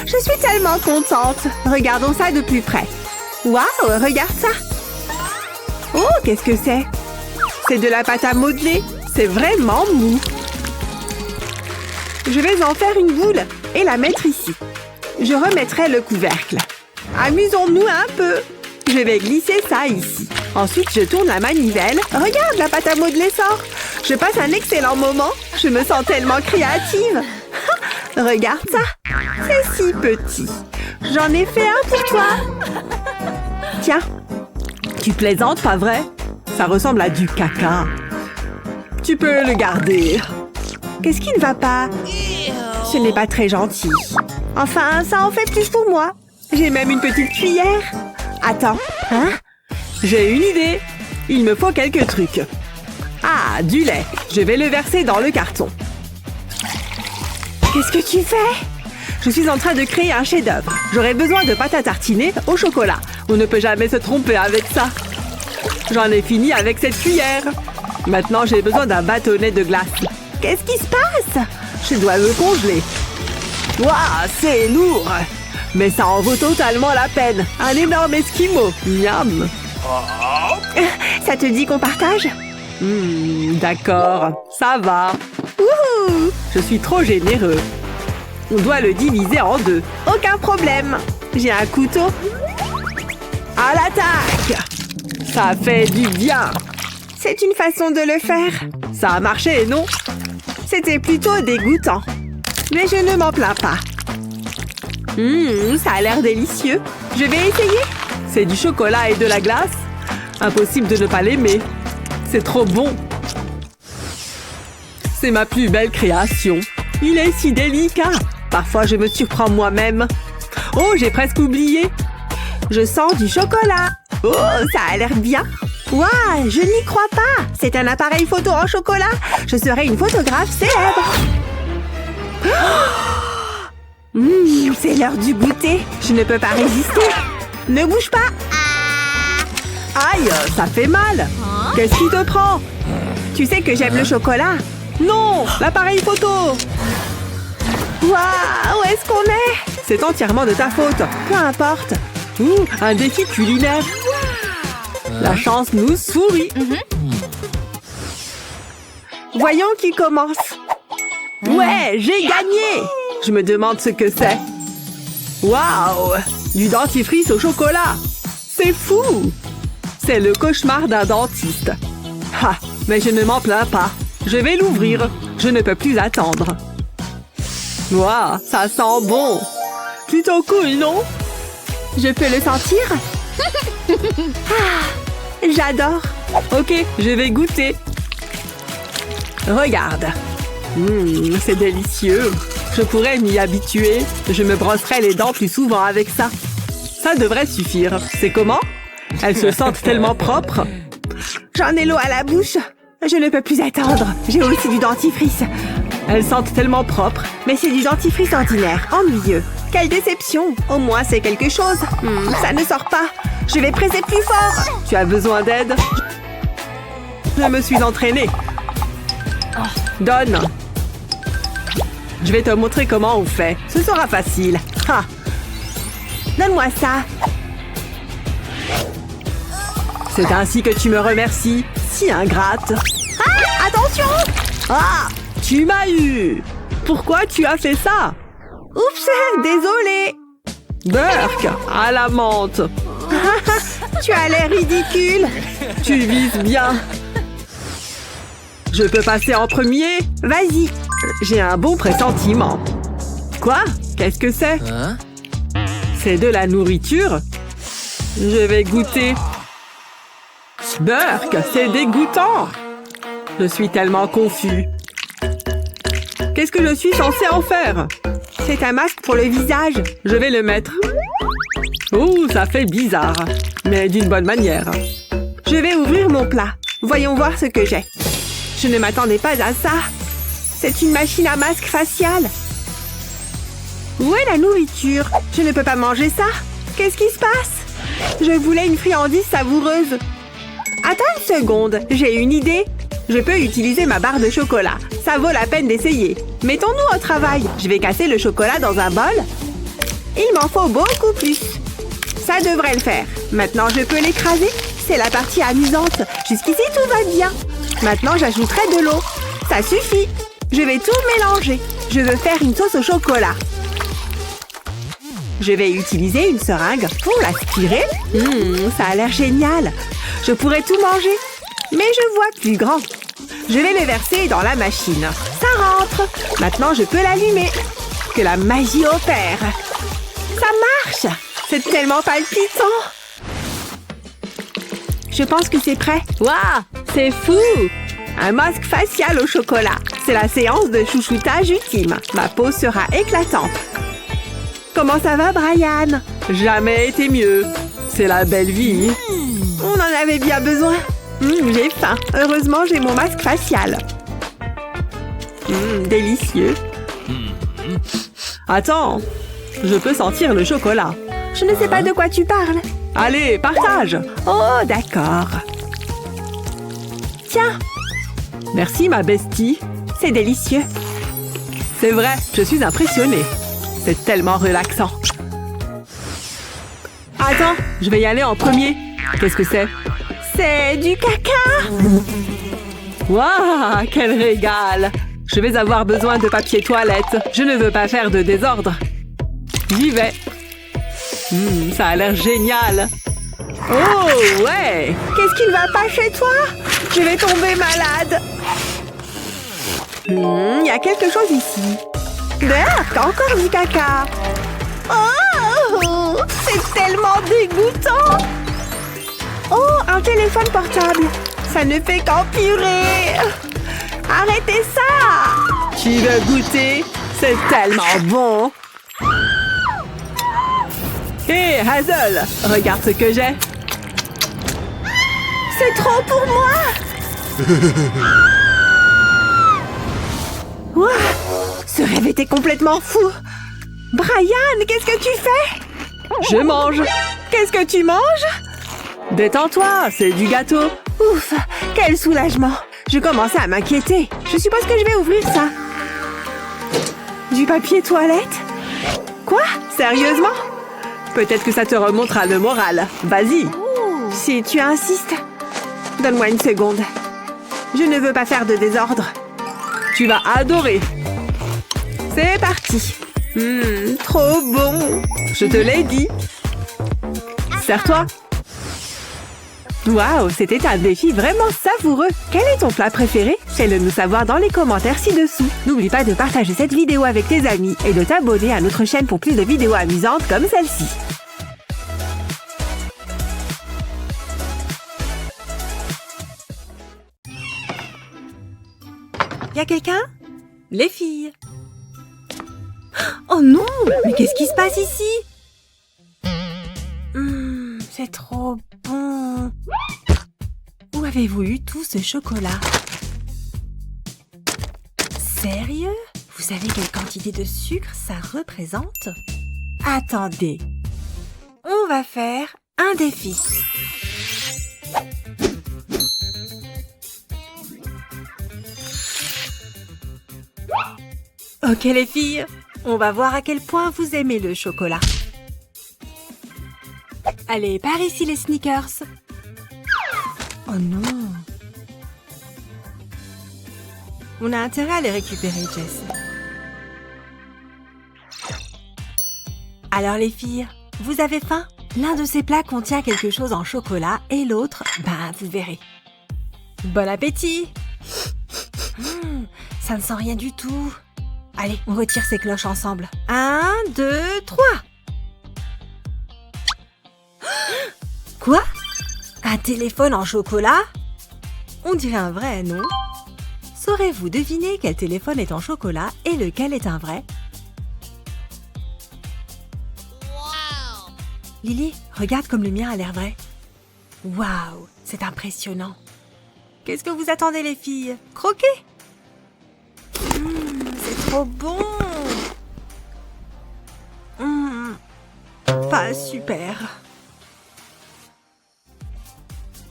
Je suis tellement contente. Regardons ça de plus près. Waouh, regarde ça. Oh, qu'est-ce que c'est? C'est de la pâte à modeler. C'est vraiment mou. Je vais en faire une boule et la mettre ici. Je remettrai le couvercle. Amusons-nous un peu. Je vais glisser ça ici. Ensuite, je tourne la manivelle. Regarde, la pâte à modeler sort. Je passe un excellent moment. Je me sens tellement créative. Regarde ça. C'est si petit. J'en ai fait un pour toi. Tiens. Tu plaisantes, pas vrai? Ça ressemble à du caca. Tu peux le garder. Qu'est-ce qui ne va pas? Ce n'est pas très gentil. Enfin, ça en fait plus pour moi. J'ai même une petite cuillère. Attends, hein? J'ai une idée. Il me faut quelques trucs. Ah, du lait. Je vais le verser dans le carton. Qu'est-ce que tu fais? Je suis en train de créer un chef-d'œuvre. J'aurais besoin de pâte à tartiner au chocolat. On ne peut jamais se tromper avec ça. J'en ai fini avec cette cuillère. Maintenant, j'ai besoin d'un bâtonnet de glace. Qu'est-ce qui se passe? Je dois le congeler. Waouh, c'est lourd! Mais ça en vaut totalement la peine. Un énorme esquimau. Miam! Ça te dit qu'on partage? D'accord, ça va. Wouhou! Je suis trop généreux. On doit le diviser en deux. Aucun problème. J'ai un couteau. À l'attaque! Ça fait du bien. C'est une façon de le faire. Ça a marché, non? C'était plutôt dégoûtant. Mais je ne m'en plains pas. Ça a l'air délicieux. Je vais essayer. C'est du chocolat et de la glace. Impossible de ne pas l'aimer. C'est trop bon. C'est ma plus belle création. Il est si délicat. Parfois, je me surprends moi-même. Oh, j'ai presque oublié. Je sens du chocolat. Oh, ça a l'air bien. Waouh, je n'y crois pas. C'est un appareil photo en chocolat. Je serai une photographe célèbre. C'est l'heure du goûter. Je ne peux pas résister. Ne bouge pas. Aïe, ça fait mal. Qu'est-ce qui te prend? Tu sais que j'aime le chocolat. Non, l'appareil photo. Waouh, où est-ce qu'on est? C'est entièrement de ta faute. Peu importe. Un défi culinaire. La chance nous sourit. Voyons qui commence. Ouais, j'ai gagné. Je me demande ce que c'est. Waouh, du dentifrice au chocolat. C'est fou. C'est le cauchemar d'un dentiste. Ah, mais je ne m'en plains pas. Je vais l'ouvrir. Je ne peux plus attendre. Waouh, ça sent bon. Plutôt cool, non? Je peux le sentir? J'adore. Ok, je vais goûter. Regarde. C'est délicieux. Je pourrais m'y habituer. Je me brosserai les dents plus souvent avec ça. Ça devrait suffire. C'est comment? Elles se sentent tellement propres. J'en ai l'eau à la bouche. Je ne peux plus attendre. J'ai aussi du dentifrice. Elles sentent tellement propres, mais c'est du dentifrice ordinaire, ennuyeux. Quelle déception! Au moins, c'est quelque chose. Ça ne sort pas. Je vais presser plus fort. Tu as besoin d'aide? Je me suis entraînée. Donne. Je vais te montrer comment on fait. Ce sera facile. Ha. Donne-moi ça. C'est ainsi que tu me remercies. Si ingrate. Ah, attention! Ah, tu m'as eu. Pourquoi tu as fait ça? Oups, désolé. Burk, à la menthe. Tu as l'air ridicule. Tu vises bien. Je peux passer en premier? Vas-y. J'ai un bon pressentiment. Quoi? Qu'est-ce que c'est? C'est de la nourriture? Je vais goûter. Burk, c'est dégoûtant. Je suis tellement confus. Qu'est-ce que je suis censée en faire? C'est un masque pour le visage. Je vais le mettre. Oh, ça fait bizarre. Mais d'une bonne manière. Je vais ouvrir mon plat. Voyons voir ce que j'ai. Je ne m'attendais pas à ça. C'est une machine à masque facial. Où est la nourriture? Je ne peux pas manger ça. Qu'est-ce qui se passe? Je voulais une friandise savoureuse. Attends une seconde, j'ai une idée. Je peux utiliser ma barre de chocolat. Ça vaut la peine d'essayer. Mettons-nous au travail. Je vais casser le chocolat dans un bol. Il m'en faut beaucoup plus. Ça devrait le faire. Maintenant, je peux l'écraser. C'est la partie amusante. Jusqu'ici, tout va bien. Maintenant, j'ajouterai de l'eau. Ça suffit. Je vais tout mélanger. Je veux faire une sauce au chocolat. Je vais utiliser une seringue pour l'aspirer. Ça a l'air génial. Je pourrais tout manger. Mais je vois plus grand. Je vais le verser dans la machine. Ça rentre. Maintenant, je peux l'allumer. Que la magie opère. Ça marche. C'est tellement palpitant. Je pense que c'est prêt. Waouh, c'est fou. Un masque facial au chocolat. C'est la séance de chouchoutage ultime. Ma peau sera éclatante. Comment ça va, Brian? Jamais été mieux. C'est la belle vie. On en avait bien besoin. J'ai faim. Heureusement, j'ai mon masque facial. Délicieux. Attends, je peux sentir le chocolat. Je ne sais pas de quoi tu parles. Allez, partage. Oh, d'accord. Tiens. Merci, ma bestie. C'est délicieux. C'est vrai, je suis impressionnée. C'est tellement relaxant. Attends, je vais y aller en premier. Qu'est-ce que c'est? C'est du caca! Waouh, quel régal! Je vais avoir besoin de papier toilette. Je ne veux pas faire de désordre. J'y vais. Ça a l'air génial. Oh, ouais! Qu'est-ce qu'il va pas chez toi? Je vais tomber malade. Il y a quelque chose ici. Berk, encore du caca. Oh, c'est tellement dégoûtant. Oh, un téléphone portable. Ça ne fait qu'empirer. Arrêtez ça. Tu veux goûter? C'est tellement bon. Hé, Hazel, regarde ce que j'ai. C'est trop pour moi. Ouah, ce rêve était complètement fou. Brian, qu'est-ce que tu fais? Je mange. Qu'est-ce que tu manges? Détends-toi, c'est du gâteau. Ouf, quel soulagement. Je commençais à m'inquiéter. Je suppose que je vais ouvrir ça. Du papier toilette? Quoi? Sérieusement? Peut-être que ça te remontera le moral. Vas-y. Si tu insistes. Donne-moi une seconde. Je ne veux pas faire de désordre. Tu vas adorer. C'est parti. Trop bon. Je te l'ai dit. Sers-toi. Waouh, c'était un défi vraiment savoureux. Quel est ton plat préféré? Fais-le nous savoir dans les commentaires ci-dessous. N'oublie pas de partager cette vidéo avec tes amis et de t'abonner à notre chaîne pour plus de vidéos amusantes comme celle-ci. Y a quelqu'un? Les filles. Oh non! Mais qu'est-ce qui se passe ici? C'est trop bon. Où avez-vous eu tout ce chocolat? Sérieux? Vous savez quelle quantité de sucre ça représente? Attendez. On va faire un défi. Ok les filles, on va voir à quel point vous aimez le chocolat. Allez, par ici les sneakers. Oh non. On a intérêt à les récupérer, Jess. Alors les filles, vous avez faim? L'un de ces plats contient quelque chose en chocolat et l'autre, vous verrez. Bon appétit! Ça ne sent rien du tout. Allez, on retire ces cloches ensemble. 1, 2, 3. Quoi? Un téléphone en chocolat? On dirait un vrai, non? Saurez-vous deviner quel téléphone est en chocolat et lequel est un vrai? Wow. Lily, regarde comme le mien a l'air vrai. Waouh, c'est impressionnant. Qu'est-ce que vous attendez les filles? Croquez? C'est trop bon. Pas super.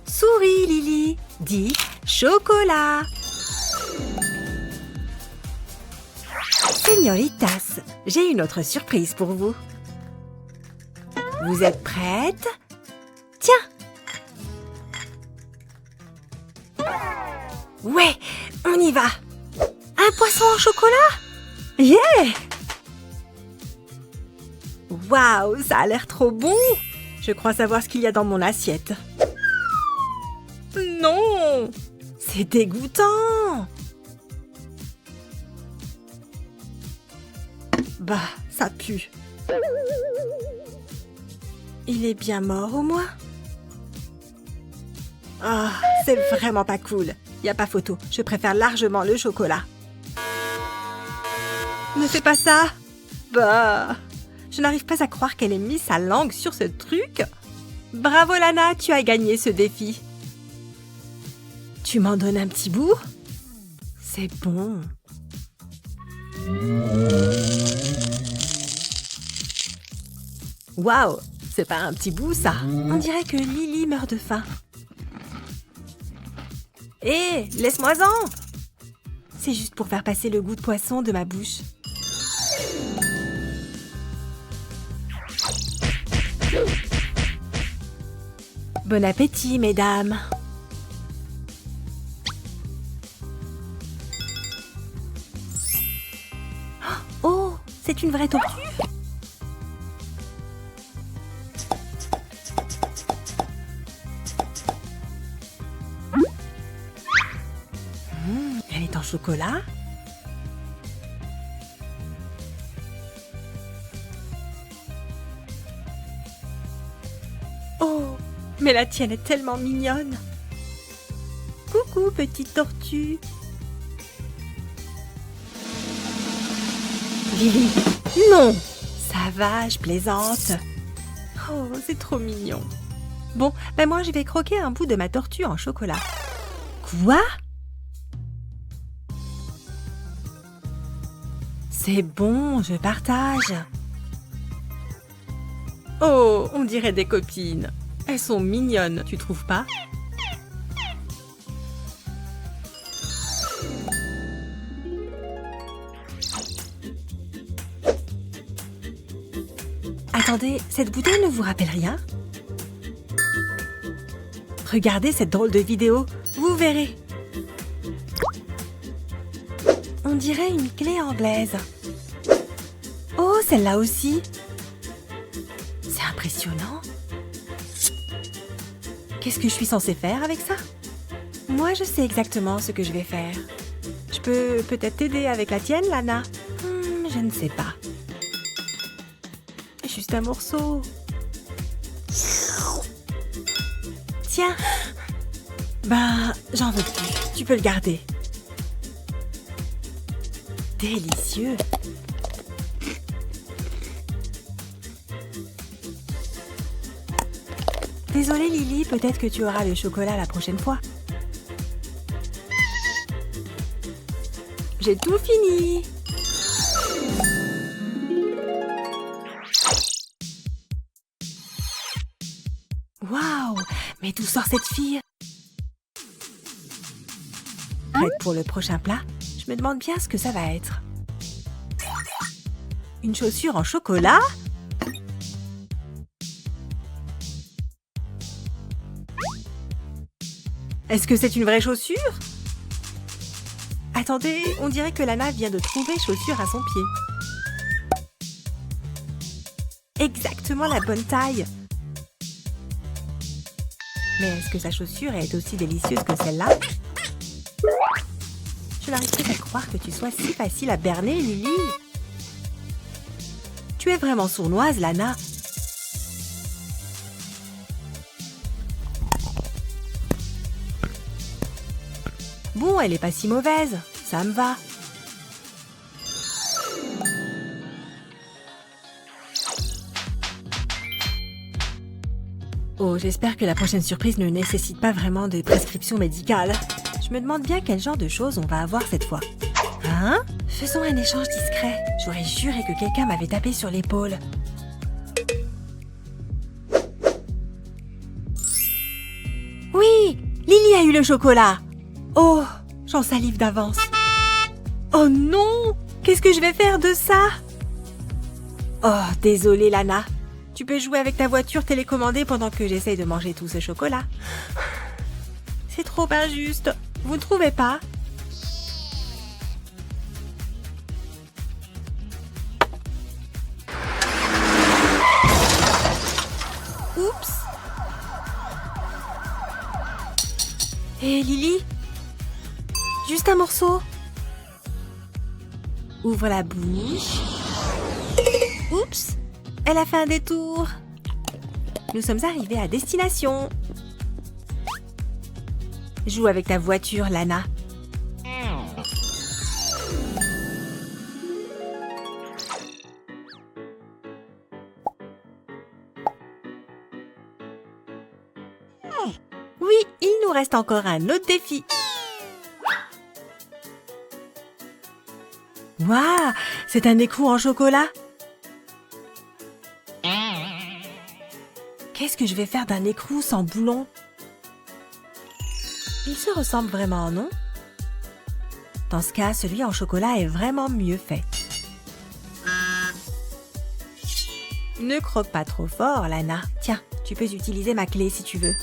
Souris, Lily. Dis chocolat. Señoritas, j'ai une autre surprise pour vous. Vous êtes prêtes? Tiens. Ouais, on y va. Un poisson en chocolat? Yeah! Waouh, ça a l'air trop bon! Je crois savoir ce qu'il y a dans mon assiette. Non! C'est dégoûtant! Bah, ça pue. Il est bien mort au moins? Ah, c'est vraiment pas cool. Y a pas photo, je préfère largement le chocolat. Ne fais pas ça! Bah, je n'arrive pas à croire qu'elle ait mis sa langue sur ce truc. Bravo Lana, tu as gagné ce défi. Tu m'en donnes un petit bout? C'est bon. Waouh, c'est pas un petit bout ça. On dirait que Lily meurt de faim. Hé, laisse-moi-en! C'est juste pour faire passer le goût de poisson de ma bouche. Bon appétit, mesdames! Oh, c'est une vraie tortue? chocolat. Oh, mais la tienne est tellement mignonne. Coucou, petite tortue. Lily, non! Ça va, je plaisante. Oh, c'est trop mignon. Bon, ben moi je vais croquer un bout de ma tortue en chocolat. Quoi? C'est bon, je partage. Oh, on dirait des copines. Elles sont mignonnes, tu trouves pas? Attendez, cette bouteille ne vous rappelle rien? Regardez cette drôle de vidéo, vous verrez. On dirait une clé anglaise. Oh, celle-là aussi. C'est impressionnant. Qu'est-ce que je suis censée faire avec ça? Moi, je sais exactement ce que je vais faire. Je peux peut-être t'aider avec la tienne, Lana? Je ne sais pas. Juste un morceau. Tiens. Ben, j'en veux plus. Tu peux le garder. Délicieux. Désolée Lily, peut-être que tu auras le chocolat la prochaine fois. J'ai tout fini. Waouh, mais d'où sort cette fille? Prête pour le prochain plat? Je me demande bien ce que ça va être. Une chaussure en chocolat? Est-ce que c'est une vraie chaussure? Attendez, on dirait que Lana vient de trouver chaussure à son pied. Exactement la bonne taille. Mais est-ce que sa chaussure est aussi délicieuse que celle-là? Je n'arrive pas à croire que tu sois si facile à berner, Lily. Tu es vraiment sournoise, Lana. Bon, elle est pas si mauvaise. Ça me va. Oh, j'espère que la prochaine surprise ne nécessite pas vraiment de prescription médicale. Je me demande bien quel genre de choses on va avoir cette fois. Hein? Faisons un échange discret. J'aurais juré que quelqu'un m'avait tapé sur l'épaule. Oui! Lily a eu le chocolat! Oh, j'en salive d'avance. Oh non! Qu'est-ce que je vais faire de ça? Oh, désolée Lana. Tu peux jouer avec ta voiture télécommandée pendant que j'essaye de manger tout ce chocolat. C'est trop injuste. Vous ne trouvez pas? Oups. Hé, Lily? Juste un morceau. Ouvre la bouche. Oups. Elle a fait un détour. Nous sommes arrivés à destination. Joue avec ta voiture, Lana. Oui, il nous reste encore un autre défi. Waouh, c'est un écrou en chocolat. Qu'est-ce que je vais faire d'un écrou sans boulon? Il se ressemble vraiment, non? Dans ce cas, celui en chocolat est vraiment mieux fait. Ne croque pas trop fort, Lana. Tiens, tu peux utiliser ma clé si tu veux.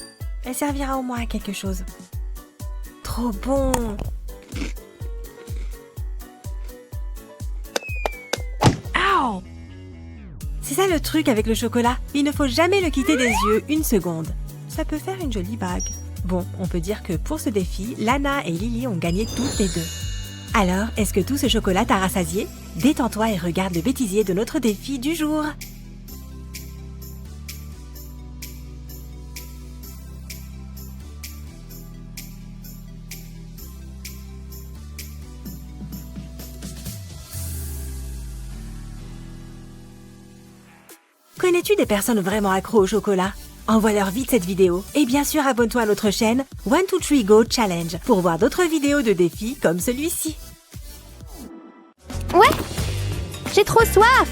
Elle servira au moins à quelque chose. Trop bon! Ow! C'est ça le truc avec le chocolat. Il ne faut jamais le quitter des yeux une seconde. Ça peut faire une jolie bague. Bon, on peut dire que pour ce défi, Lana et Lily ont gagné toutes les deux. Alors, est-ce que tout ce chocolat t'a rassasié? Détends-toi et regarde le bêtisier de notre défi du jour. Connais-tu des personnes vraiment accros au chocolat? Envoie-leur vite cette vidéo. Et bien sûr, abonne-toi à notre chaîne 1, 2, 3, Go Challenge pour voir d'autres vidéos de défis comme celui-ci. Ouais, j'ai trop soif.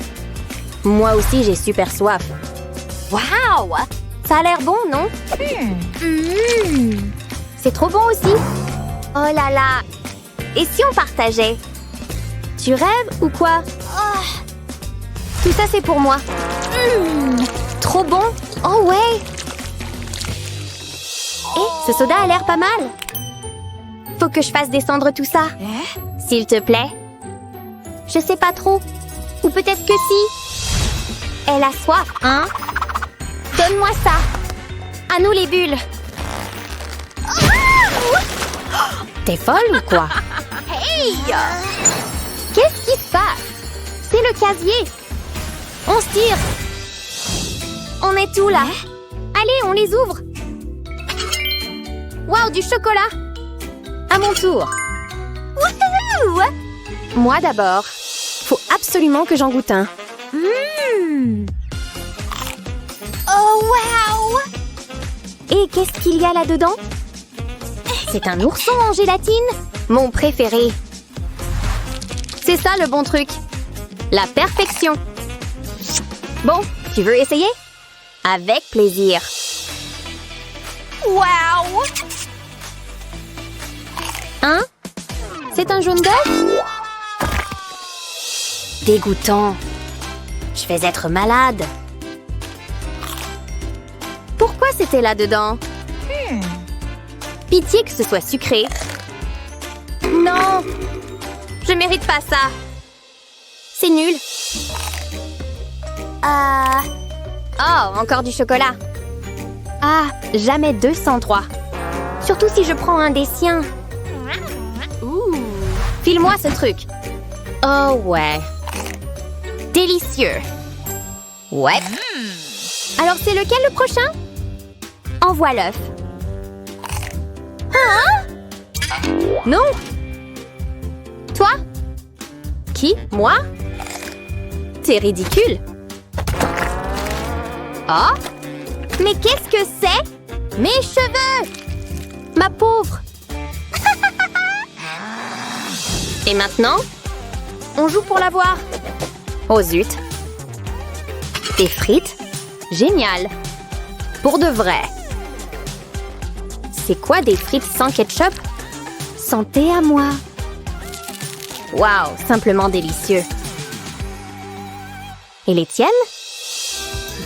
Moi aussi, j'ai super soif. Waouh, ça a l'air bon, non? C'est trop bon aussi. Oh là là. Et si on partageait? Tu rêves ou quoi? Tout ça, c'est pour moi. Trop bon. Oh ouais. Et ce soda a l'air pas mal. Faut que je fasse descendre tout ça. S'il te plaît. Je sais pas trop. Ou peut-être que si. Elle a soif, hein? Donne-moi ça. À nous les bulles. T'es folle ou quoi? Hey! Qu'est-ce qui se passe? C'est le casier. On se tire. On est tout là. Allez, on les ouvre. Waouh, du chocolat. À mon tour. Wouhou! Moi d'abord. Faut absolument que j'en goûte un. Oh, waouh! Et qu'est-ce qu'il y a là-dedans? C'est un ourson en gélatine. Mon préféré. C'est ça le bon truc. La perfection. Bon, tu veux essayer? Avec plaisir. Waouh! Hein? C'est un jaune d'œuf? Dégoûtant. Je vais être malade. Pourquoi c'était là-dedans? Pitié que ce soit sucré. Non! Je mérite pas ça. C'est nul. Oh, encore du chocolat. Ah, jamais 203. Surtout si je prends un des siens. File-moi ce truc. Oh ouais. Délicieux. Ouais. Alors c'est lequel le prochain? Envoie l'œuf. Hein? Non. Toi? Qui? Moi? T'es ridicule. Oh? Mais qu'est-ce que c'est? Mes cheveux! Ma pauvre! Et maintenant? On joue pour l'avoir. Oh zut! Des frites? Génial! Pour de vrai! C'est quoi des frites sans ketchup? Santé à moi! Waouh! Simplement délicieux! Et les tiennes?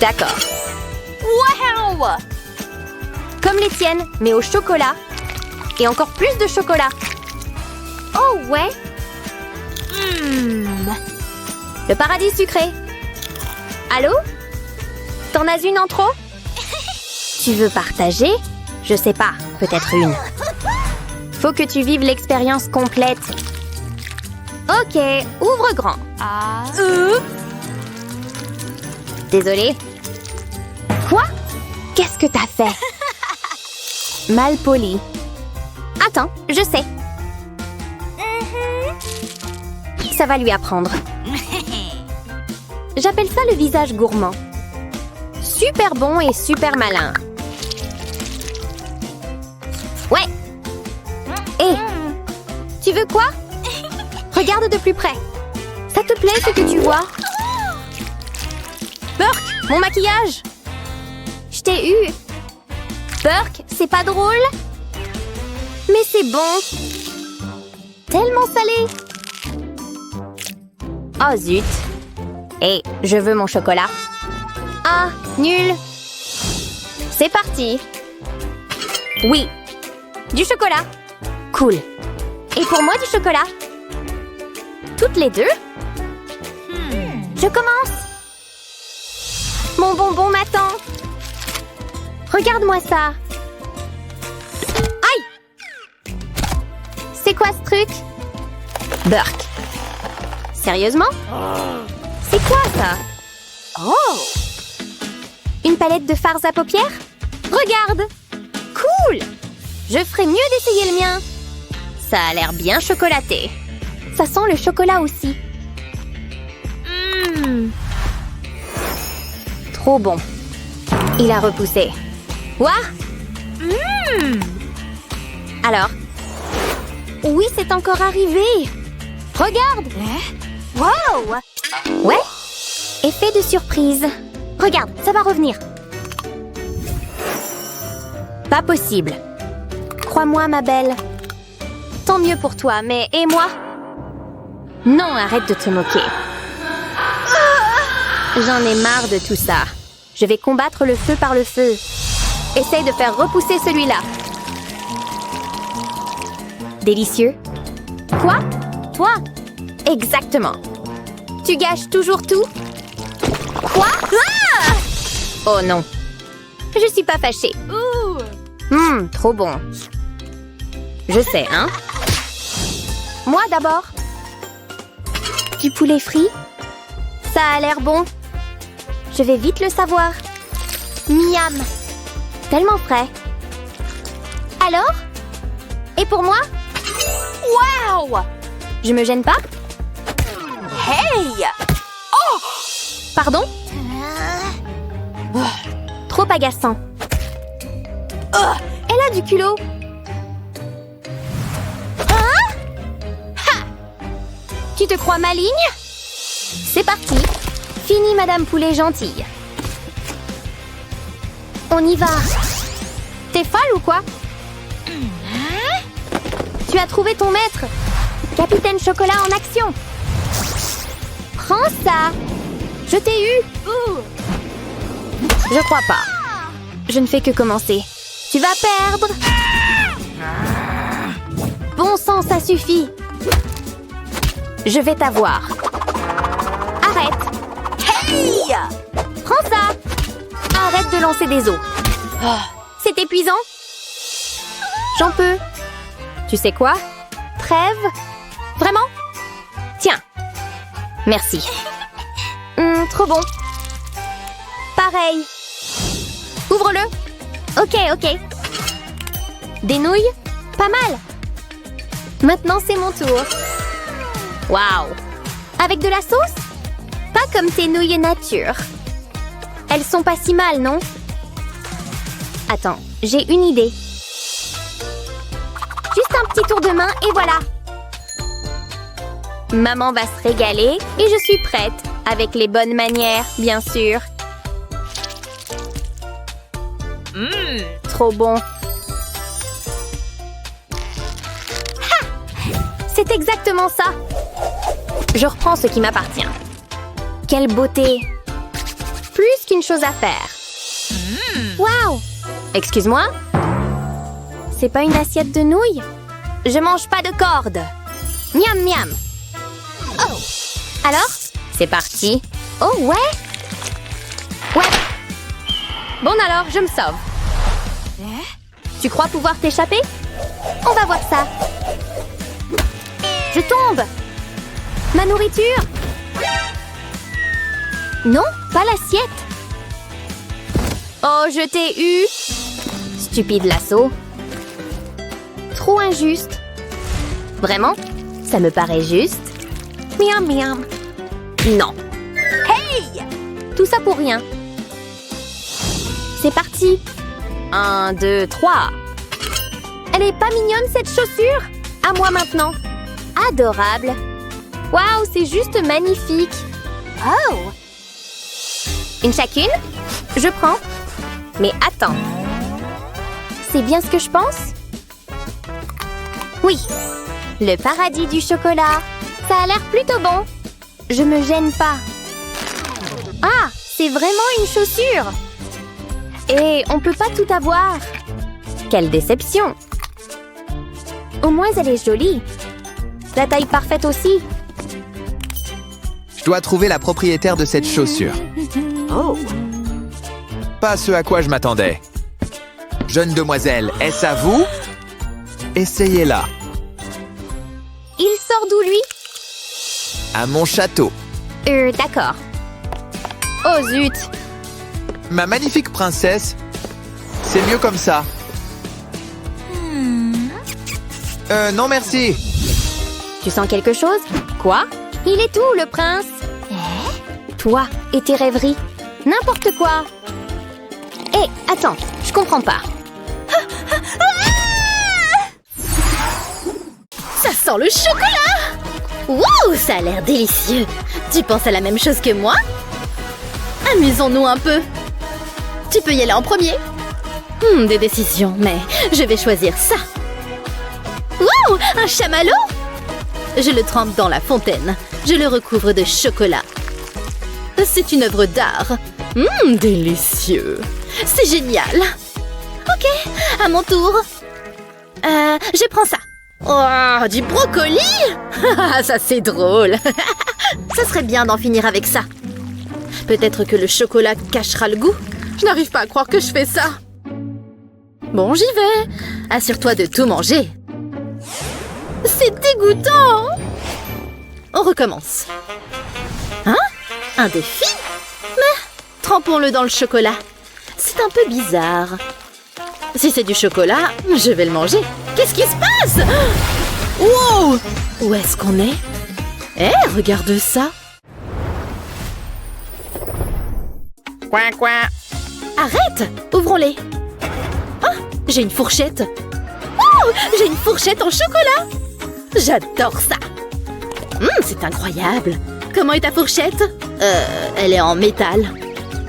D'accord. Wow! Comme les tiennes, mais au chocolat. Et encore plus de chocolat. Oh ouais. Le paradis sucré. Allô? T'en as une en trop? Tu veux partager? Je sais pas, peut-être une. Faut que tu vives l'expérience complète. Ok, ouvre grand. Désolée. Quoi? Qu'est-ce que t'as fait? Mal poli. Attends, je sais. Ça va lui apprendre. J'appelle ça le visage gourmand. Super bon et super malin. Ouais. Hé, tu veux quoi? Regarde de plus près. Ça te plaît ce que tu vois? Burk, mon maquillage! Je t'ai eu! Burk, c'est pas drôle? Mais c'est bon! Tellement salé! Oh zut! Hé, je veux mon chocolat! Ah, nul! C'est parti! Oui! Du chocolat! Cool! Et pour moi du chocolat? Toutes les deux? Je commence! Mon bonbon m'attend. Regarde-moi ça. Aïe! C'est quoi ce truc? Burke. Sérieusement? C'est quoi ça? Oh! Une palette de fards à paupières? Regarde! Cool! Je ferais mieux d'essayer le mien. Ça a l'air bien chocolaté. Ça sent le chocolat aussi. Trop bon. Il a repoussé. Quoi? Alors? Oui, c'est encore arrivé. Regarde! Wow! Ouais? Effet de surprise. Regarde, ça va revenir. Pas possible. Crois-moi, ma belle. Tant mieux pour toi, mais et moi? Non, arrête de te moquer. J'en ai marre de tout ça. Je vais combattre le feu par le feu. Essaye de faire repousser celui-là. Délicieux. Quoi? Toi? Exactement. Tu gâches toujours tout? Quoi? Ah! Oh non. Je suis pas fâchée. Trop bon. Je sais, hein? Moi d'abord. Du poulet frit? Ça a l'air bon. Je vais vite le savoir. Miam. Tellement frais. Alors? Et pour moi? Waouh! Je me gêne pas? Hey! Oh! Pardon? Trop agaçant. Oh, elle a du culot. Hein? Ha! Tu te crois maligne? C'est parti. Fini, Madame Poulet gentille. On y va. T'es folle ou quoi? Tu as trouvé ton maître. Capitaine Chocolat en action. Prends ça. Je t'ai eu. Je crois pas. Je ne fais que commencer. Tu vas perdre. Bon sang, ça suffit. Je vais t'avoir. Arrête. Hey! Prends ça. Arrête de lancer des os. C'est épuisant. J'en peux. Tu sais quoi? Trêve? Vraiment? Tiens. Merci. Trop bon. Pareil. Ouvre-le. Ok. Des nouilles? Pas mal. Maintenant, c'est mon tour. Waouh. Avec de la sauce? Pas comme tes nouilles nature. Elles sont pas si mal, non? Attends, j'ai une idée. Juste un petit tour de main et voilà. Maman va se régaler et je suis prête. Avec les bonnes manières, bien sûr. Trop bon. Ha! C'est exactement ça. Je reprends ce qui m'appartient. Quelle beauté. Plus qu'une chose à faire. Waouh! Excuse-moi? C'est pas une assiette de nouilles? Je mange pas de corde. Miam miam. Oh! Alors? C'est parti. Oh ouais? Ouais. Bon alors, je me sauve. Tu crois pouvoir t'échapper? On va voir ça. Je tombe. Ma nourriture? Non, pas l'assiette. Oh, je t'ai eu. Stupide lasso. Trop injuste. Vraiment? Ça me paraît juste. Miam miam. Non. Hey! Tout ça pour rien. C'est parti. 1, 2, 3. Elle est pas mignonne cette chaussure? À moi maintenant. Adorable. Waouh, c'est juste magnifique. Oh! Une chacune? Je prends. Mais attends. C'est bien ce que je pense? Oui. Le paradis du chocolat. Ça a l'air plutôt bon. Je me gêne pas. Ah, c'est vraiment une chaussure. Et on peut pas tout avoir. Quelle déception. Au moins, elle est jolie. La taille parfaite aussi. Je dois trouver la propriétaire de cette chaussure. Oh. Pas ce à quoi je m'attendais. Jeune demoiselle, est-ce à vous? Essayez-la. Il sort d'où, lui? à mon château. D'accord. Oh zut! Ma magnifique princesse, c'est mieux comme ça. Non merci. Tu sens quelque chose? Quoi? Il est où, le prince? Toi et tes rêveries. N'importe quoi. Hé, attends, je comprends pas. Ça sent le chocolat! Wow, ça a l'air délicieux. Tu penses à la même chose que moi? Amusons-nous un peu. Tu peux y aller en premier. Des décisions, mais je vais choisir ça. Wow, un chamallow! Je le trempe dans la fontaine. Je le recouvre de chocolat. C'est une œuvre d'art. Délicieux. C'est génial. Ok, à mon tour. Je prends ça. Oh, du brocoli! Ça c'est drôle. Ça serait bien d'en finir avec ça. Peut-être que le chocolat cachera le goût. Je n'arrive pas à croire que je fais ça. Bon, j'y vais. Assure-toi de tout manger. C'est dégoûtant. On recommence. Hein? Un défi? Mais trempons-le dans le chocolat. C'est un peu bizarre. Si c'est du chocolat, je vais le manger. Qu'est-ce qui se passe? Wow! Où est-ce qu'on est? Regarde ça. Coin, coin. Arrête! Ouvrons-les. Ah, j'ai une fourchette. Oh, j'ai une fourchette en chocolat. J'adore ça. C'est incroyable. Comment est ta fourchette? Elle est en métal.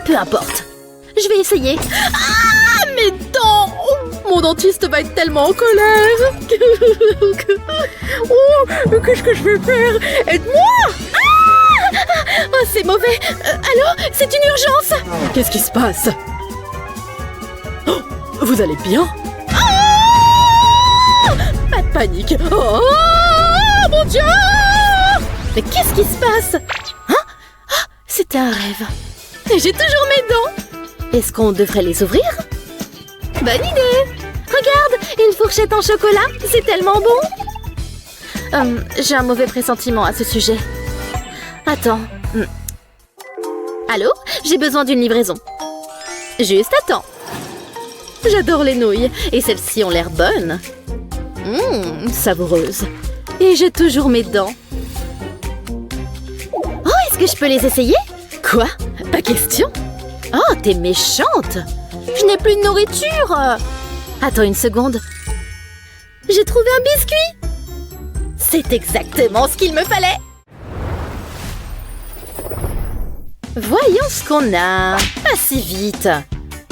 Peu importe. Je vais essayer. Ah, mes dents! Mon dentiste va être tellement en colère. Oh, qu'est-ce que je vais faire? Aide-moi! Oh, c'est mauvais. Allô? C'est une urgence. Qu'est-ce qui se passe? Oh, vous allez bien? Pas de panique. Oh, mon Dieu! Mais qu'est-ce qui se passe? C'était un rêve. Et j'ai toujours mes dents. Est-ce qu'on devrait les ouvrir? Bonne idée. Regarde, une fourchette en chocolat. C'est tellement bon. J'ai un mauvais pressentiment à ce sujet. Attends. Allô? J'ai besoin d'une livraison. Juste attends. J'adore les nouilles. Et celles-ci ont l'air bonnes. Savoureuses. Et j'ai toujours mes dents. Oh, est-ce que je peux les essayer? Quoi? Pas question. Oh, t'es méchante. Je n'ai plus de nourriture. Attends une seconde. J'ai trouvé un biscuit. C'est exactement ce qu'il me fallait. Voyons ce qu'on a. Pas si vite.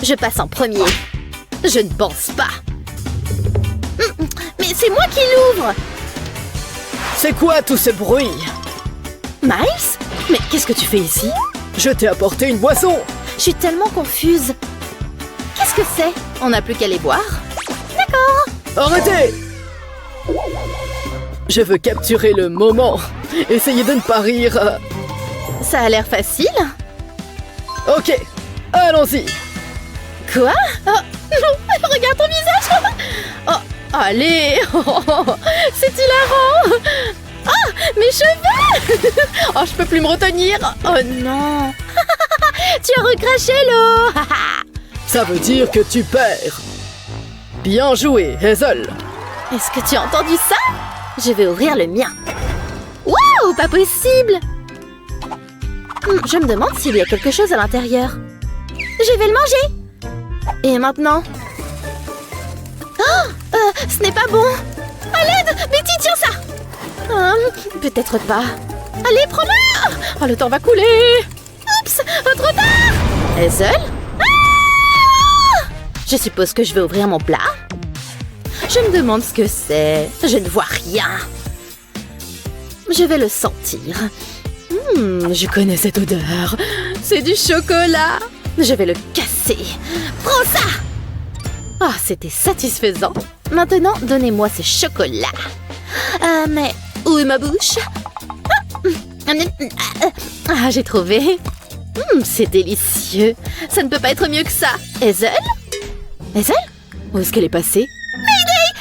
Je passe en premier. Je ne pense pas. Mais c'est moi qui l'ouvre. C'est quoi tout ce bruit? Miles? Mais qu'est-ce que tu fais ici? Je t'ai apporté une boisson. Je suis tellement confuse. Qu'est-ce que c'est? On n'a plus qu'à les boire. Arrêtez! Je veux capturer le moment. Essayez de ne pas rire. Ça a l'air facile. Ok, allons-y. Quoi? Oh, non, regarde ton visage. Oh, allez. C'est hilarant. Oh, mes cheveux. Oh, je peux plus me retenir. Oh non. Tu as recraché l'eau. Ça veut dire que tu perds. Bien joué, Hazel. Est-ce que tu as entendu ça? Je vais ouvrir le mien. Waouh, pas possible. Je me demande s'il y a quelque chose à l'intérieur. Je vais le manger. Et maintenant? Oh, ce n'est pas bon. À l'aide, Betty, tiens ça. Peut-être pas. Allez, prends-le. Oh, le temps va couler. Oups, trop tard. Hazel? Je suppose que je vais ouvrir mon plat. Je me demande ce que c'est. Je ne vois rien. Je vais le sentir. Je connais cette odeur. C'est du chocolat. Je vais le casser. Prends ça. Ah, c'était satisfaisant. Maintenant, donnez-moi ce chocolat. Mais où est ma bouche? Ah, j'ai trouvé. C'est délicieux. Ça ne peut pas être mieux que ça. Hazel? Hazel? Où est-ce qu'elle est passée? Mayday!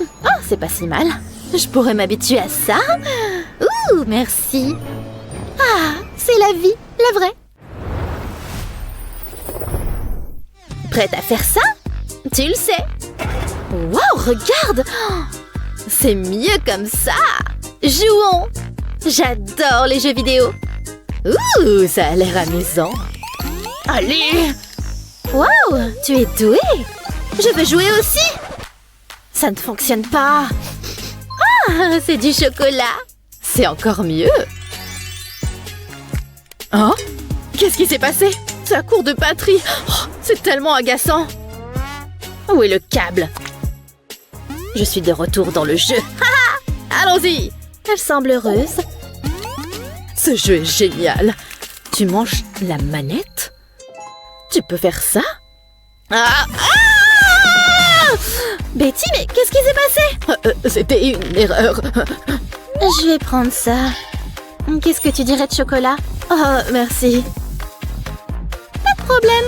Mayday! Oh, c'est pas si mal. Je pourrais m'habituer à ça. Ouh, merci. Ah, c'est la vie, la vraie. Prête à faire ça? Tu le sais. Waouh, regarde! C'est mieux comme ça. Jouons. J'adore les jeux vidéo. Ouh, ça a l'air amusant. Allez! Waouh, tu es doué. Je veux jouer aussi. Ça ne fonctionne pas. Ah, c'est du chocolat. C'est encore mieux. Hein? Qu'est-ce qui s'est passé? Ça court de batterie. Oh, c'est tellement agaçant. Où est le câble? Je suis de retour dans le jeu. Allons-y. Elle semble heureuse. Ce jeu est génial. Tu manges la manette? Tu peux faire ça? Ah! Betty, mais qu'est-ce qui s'est passé? C'était une erreur. Je vais prendre ça. Qu'est-ce que tu dirais de chocolat? Oh, merci. Pas de problème.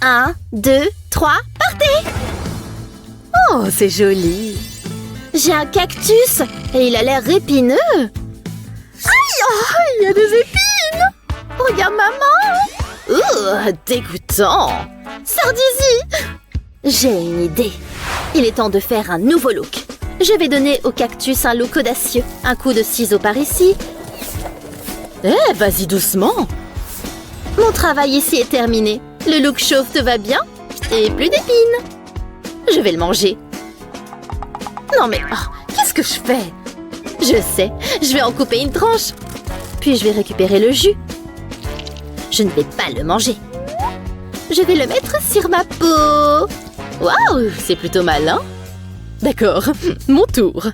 1, 2, 3, partez! Oh, c'est joli. J'ai un cactus et il a l'air épineux. Aïe, oh, il y a des épines. Regarde maman. Ouh, dégoûtant. Sors d'ici. J'ai une idée. Il est temps de faire un nouveau look. Je vais donner au cactus un look audacieux. Un coup de ciseaux par ici. Eh, vas-y doucement. Mon travail ici est terminé. Le look chauve te va bien? Et plus d'épines. Je vais le manger. Non mais, oh, qu'est-ce que je fais? Je sais, je vais en couper une tranche. Puis je vais récupérer le jus. Je ne vais pas le manger. Je vais le mettre sur ma peau. Waouh, c'est plutôt malin. D'accord, mon tour.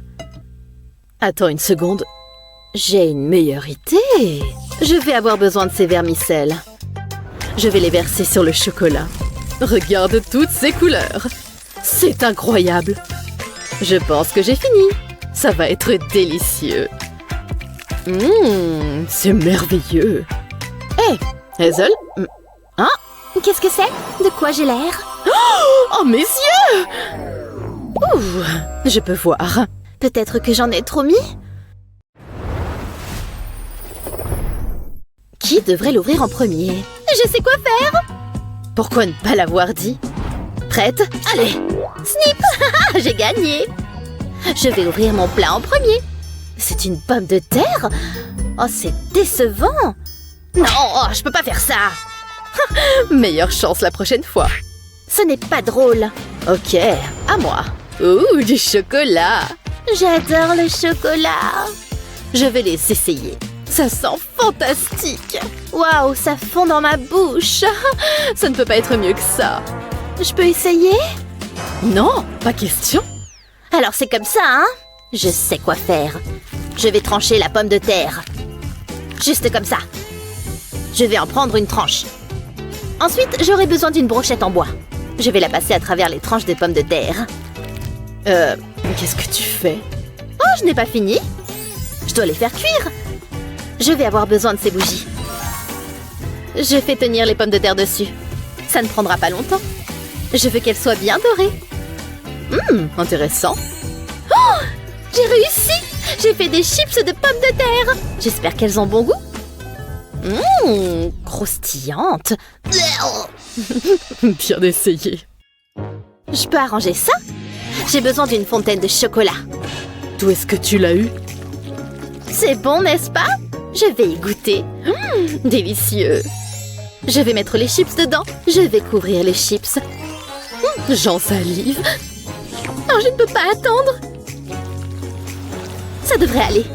Attends une seconde. J'ai une meilleure idée. Je vais avoir besoin de ces vermicelles. Je vais les verser sur le chocolat. Regarde toutes ces couleurs. C'est incroyable. Je pense que j'ai fini. Ça va être délicieux. C'est merveilleux. Hé, Hazel. Hein? Qu'est-ce que c'est? De quoi j'ai l'air? Oh, mes yeux! Ouh, je peux voir. Peut-être que j'en ai trop mis? Qui devrait l'ouvrir en premier? Je sais quoi faire! Pourquoi ne pas l'avoir dit? Prête? Allez! Snip! J'ai gagné! Je vais ouvrir mon plat en premier. C'est une pomme de terre? Oh, c'est décevant! Non, oh, je peux pas faire ça! Meilleure chance la prochaine fois. Ce n'est pas drôle. Ok, à moi. Ouh, du chocolat! J'adore le chocolat! Je vais les essayer. Ça sent fantastique! Waouh, ça fond dans ma bouche! Ça ne peut pas être mieux que ça. Je peux essayer? Non, pas question. Alors c'est comme ça, hein? Je sais quoi faire. Je vais trancher la pomme de terre. Juste comme ça. Je vais en prendre une tranche. Ensuite, j'aurai besoin d'une brochette en bois. Je vais la passer à travers les tranches des pommes de terre. Qu'est-ce que tu fais? Oh, je n'ai pas fini. Je dois les faire cuire. Je vais avoir besoin de ces bougies. Je fais tenir les pommes de terre dessus. Ça ne prendra pas longtemps. Je veux qu'elles soient bien dorées. Intéressant. Oh, j'ai réussi! J'ai fait des chips de pommes de terre. J'espère qu'elles ont bon goût. Croustillantes. Bien essayé. Je peux arranger ça? J'ai besoin d'une fontaine de chocolat. D'où est-ce que tu l'as eu? C'est bon, n'est-ce pas? Je vais y goûter. Délicieux. Je vais mettre les chips dedans. Je vais couvrir les chips. J'en salive. Non, je ne peux pas attendre. Ça devrait aller.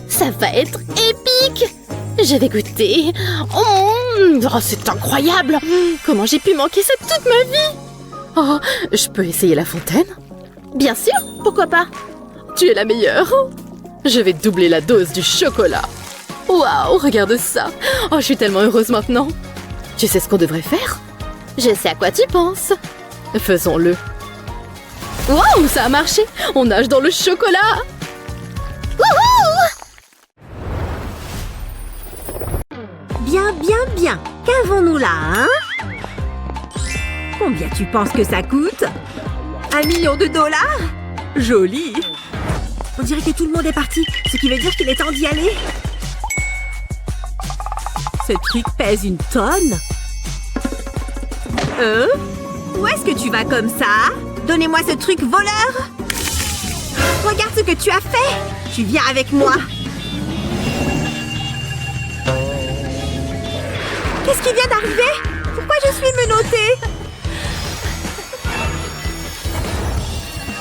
Ça va être épique. Je vais goûter. Oh, c'est incroyable. Comment j'ai pu manquer ça toute ma vie? Oh, je peux essayer la fontaine? Bien sûr, pourquoi pas? Tu es la meilleure. Je vais doubler la dose du chocolat. Waouh, regarde ça. Oh, je suis tellement heureuse maintenant. Tu sais ce qu'on devrait faire? Je sais à quoi tu penses. Faisons-le. Waouh, ça a marché. On nage dans le chocolat. Wouhou! Bien, bien, bien. Qu'avons-nous là, hein? Combien tu penses que ça coûte? $1 million? Joli. On dirait que tout le monde est parti, ce qui veut dire qu'il est temps d'y aller. Ce truc pèse une tonne. Où est-ce que tu vas comme ça? Donnez-moi ce truc voleur! Regarde ce que tu as fait! Tu viens avec moi! Qu'est-ce qui vient d'arriver? Pourquoi je suis menottée?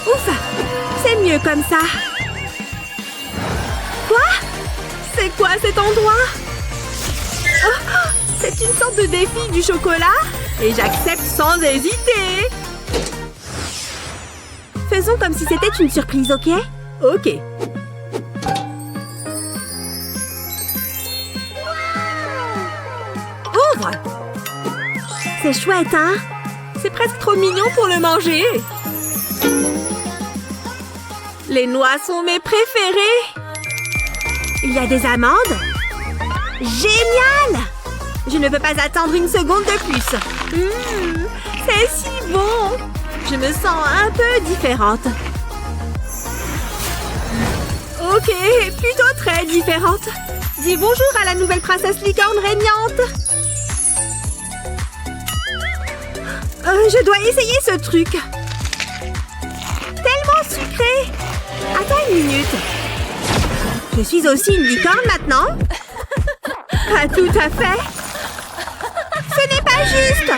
Ouf! C'est mieux comme ça! Quoi? C'est quoi cet endroit? Oh, c'est une sorte de défi du chocolat? Et j'accepte sans hésiter! Faisons comme si c'était une surprise, ok? Ok. Ouvre! C'est chouette, hein? C'est presque trop mignon pour le manger! Les noix sont mes préférées! Il y a des amandes? Génial! Je ne peux pas attendre une seconde de plus. C'est si bon! Je me sens un peu différente. Ok, plutôt très différente. Dis bonjour à la nouvelle princesse licorne régnante. Je dois essayer ce truc. Tellement sucré. Attends une minute. Je suis aussi une licorne maintenant? Pas tout à fait. Ce n'est pas juste.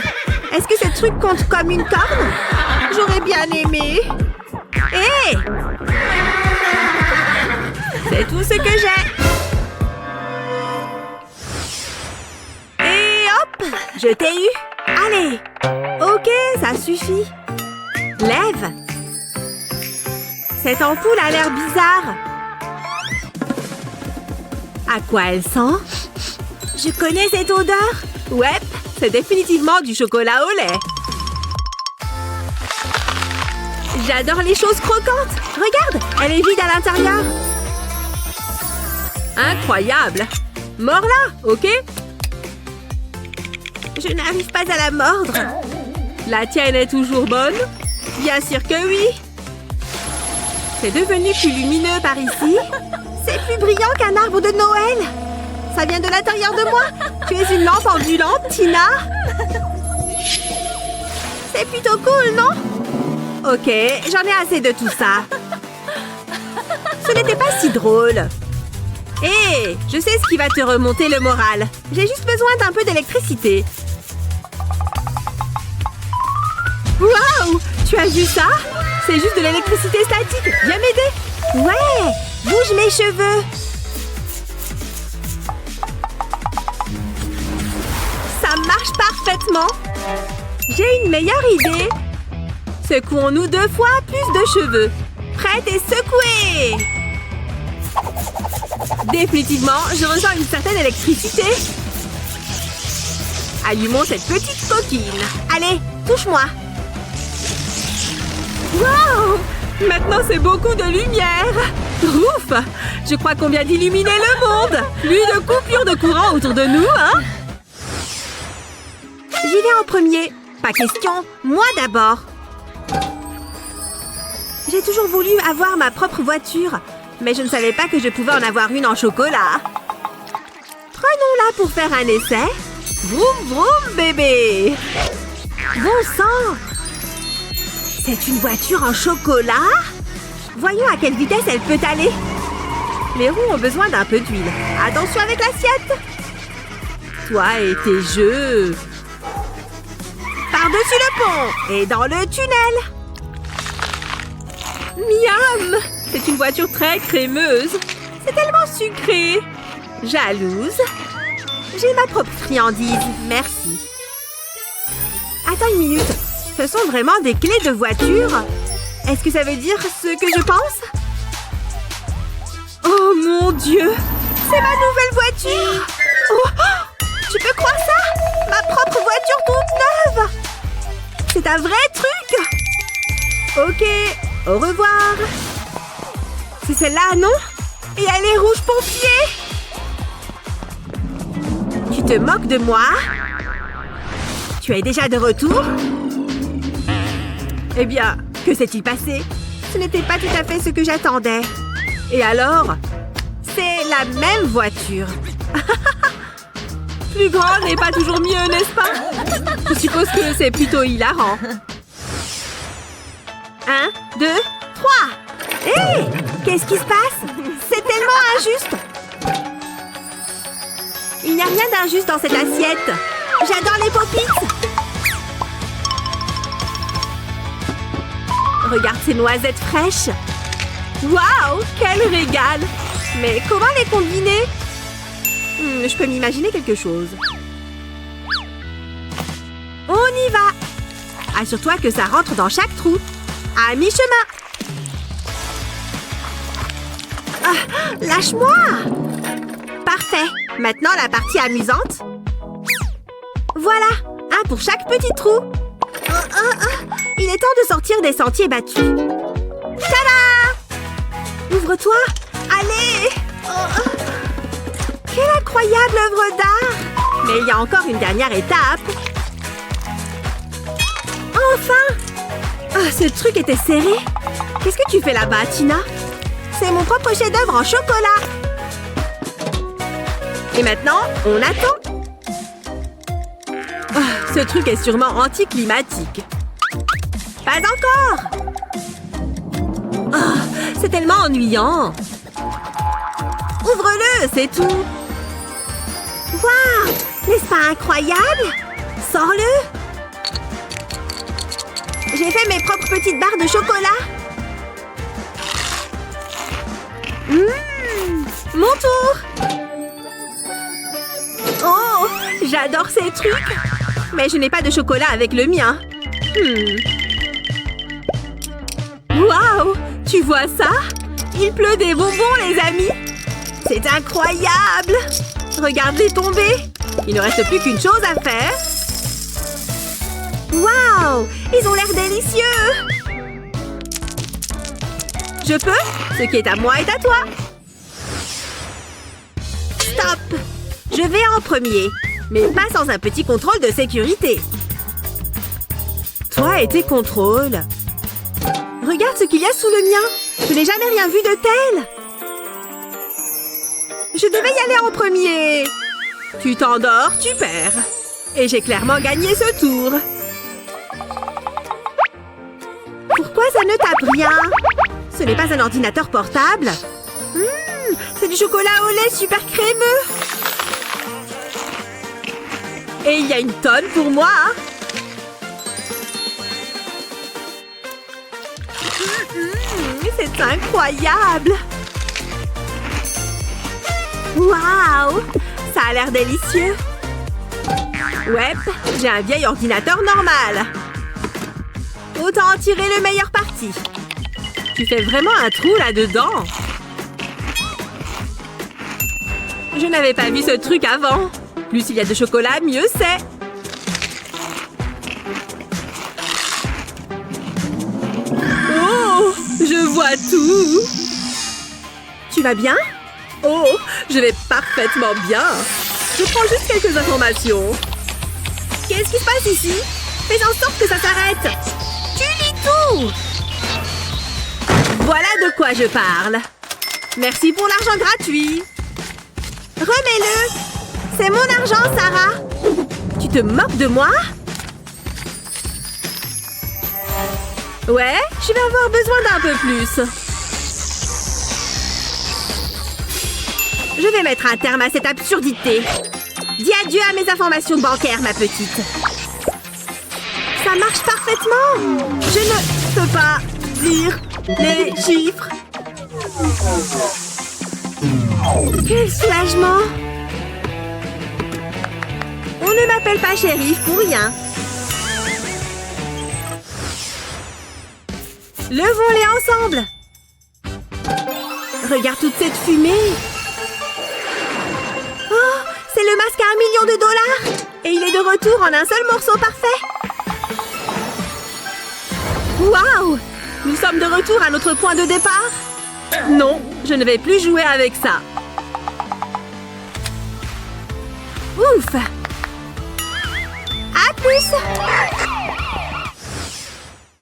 Est-ce que ce truc compte comme une corne? J'aurais bien aimé. Hé! C'est tout ce que j'ai. Et hop! Je t'ai eu. Allez. Ok, ça suffit. Lève. Cette ampoule a l'air bizarre. À quoi elle sent? Je connais cette odeur. Ouais, c'est définitivement du chocolat au lait. J'adore les choses croquantes. Regarde, elle est vide à l'intérieur. Incroyable. Mords-la, ok? Je n'arrive pas à la mordre. La tienne est toujours bonne? Bien sûr que oui. C'est devenu plus lumineux par ici. C'est plus brillant qu'un arbre de Noël. Ça vient de l'intérieur de moi. Tu es une lampe ambulante, Tina. C'est plutôt cool, non? Ok, j'en ai assez de tout ça. Ce n'était pas si drôle. Hé, je sais ce qui va te remonter le moral. J'ai juste besoin d'un peu d'électricité. Waouh! Tu as vu ça? C'est juste de l'électricité statique. Viens m'aider. Ouais! Bouge mes cheveux. Ça marche parfaitement. J'ai une meilleure idée. Secouons-nous 2 fois plus de cheveux. Prête et secouée. Définitivement, je ressens une certaine électricité. Allumons cette petite coquine. Allez, touche-moi. Wow! Maintenant, c'est beaucoup de lumière. Ouf! Je crois qu'on vient d'illuminer le monde. Plus de coupures de courant autour de nous, hein? J'y vais en premier. Pas question, moi d'abord. J'ai toujours voulu avoir ma propre voiture, mais je ne savais pas que je pouvais en avoir une en chocolat. Prenons-la pour faire un essai. Vroom vroom bébé. Bon sang! C'est une voiture en chocolat? Voyons à quelle vitesse elle peut aller. Les roues ont besoin d'un peu d'huile. Attention avec l'assiette. Toi et tes jeux. Par-dessus le pont et dans le tunnel. Miam! C'est une voiture très crémeuse. C'est tellement sucré. Jalouse. J'ai ma propre friandise. Merci. Attends une minute. Ce sont vraiment des clés de voiture? Est-ce que ça veut dire ce que je pense? Oh mon Dieu! C'est ma nouvelle voiture! Oh, tu peux croire ça? Ma propre voiture toute neuve! C'est un vrai truc! Ok, au revoir! C'est celle-là, non? Et elle est rouge pompier! Tu te moques de moi? Tu es déjà de retour? Eh bien, que s'est-il passé? Ce n'était pas tout à fait ce que j'attendais. Et alors? C'est la même voiture. Plus grand n'est pas toujours mieux, n'est-ce pas? Je suppose que c'est plutôt hilarant. 1, 2, 3. Hé! Qu'est-ce qui se passe? C'est tellement injuste! Il n'y a rien d'injuste dans cette assiette. J'adore les Pop-Its. Regarde ces noisettes fraîches. Waouh! Quel régal! Mais comment les combiner? Je peux m'imaginer quelque chose. On y va! Assure-toi que ça rentre dans chaque trou. À mi-chemin. Ah, lâche-moi! Parfait. Maintenant, la partie amusante. Voilà, un pour chaque petit trou. Il est temps de sortir des sentiers battus. Tada! Ouvre-toi. Allez! Quelle incroyable œuvre d'art! Mais il y a encore une dernière étape. Enfin! Ah, ce truc était serré. Qu'est-ce que tu fais là-bas, Tina? C'est mon propre chef-d'œuvre en chocolat. Et maintenant, on attend. Ah, ce truc est sûrement anticlimatique. Pas encore! Ah, c'est tellement ennuyant. Ouvre-le, c'est tout. Waouh! N'est-ce pas incroyable? Sors-le. J'ai fait mes propres petites barres de chocolat. Mon tour. Oh, j'adore ces trucs. Mais je n'ai pas de chocolat avec le mien. Waouh! Tu vois ça? Il pleut des bonbons, les amis. C'est incroyable. Regarde-les tomber. Il ne reste plus qu'une chose à faire. Waouh! Ils ont l'air délicieux. Je peux? Ce qui est à moi est à toi. Stop! Je vais en premier, mais pas sans un petit contrôle de sécurité. Toi et tes contrôles. Regarde ce qu'il y a sous le mien. Je n'ai jamais rien vu de tel. Je devais y aller en premier. Tu t'endors, tu perds. Et j'ai clairement gagné ce tour. Pourquoi ça ne tape rien? Ce n'est pas un ordinateur portable. C'est du chocolat au lait super crémeux. Et il y a une tonne pour moi. C'est incroyable. Waouh! Ça a l'air délicieux. Ouais, j'ai un vieil ordinateur normal. Autant en tirer le meilleur parti. Tu fais vraiment un trou là-dedans. Je n'avais pas vu ce truc avant. Plus il y a de chocolat, mieux c'est. Oh, je vois tout. Tu vas bien? Oh, je vais parfaitement bien. Je prends juste quelques informations. Qu'est-ce qui se passe ici? Fais en sorte que ça s'arrête. Tu lis tout. Voilà de quoi je parle. Merci pour l'argent gratuit. Remets-le. C'est mon argent, Sarah. Tu te moques de moi? Ouais, je vais avoir besoin d'un peu plus. Je vais mettre un terme à cette absurdité. Dis adieu à mes informations bancaires, ma petite. Ça marche parfaitement. Je ne peux pas lire les chiffres. Quel soulagement. On ne m'appelle pas shérif pour rien. Levons-les ensemble. Regarde toute cette fumée. Oh, c'est le masque à $1 million. Et il est de retour en un seul morceau parfait. Waouh! Nous sommes de retour à notre point de départ. Non, je ne vais plus jouer avec ça. Ouf! À plus!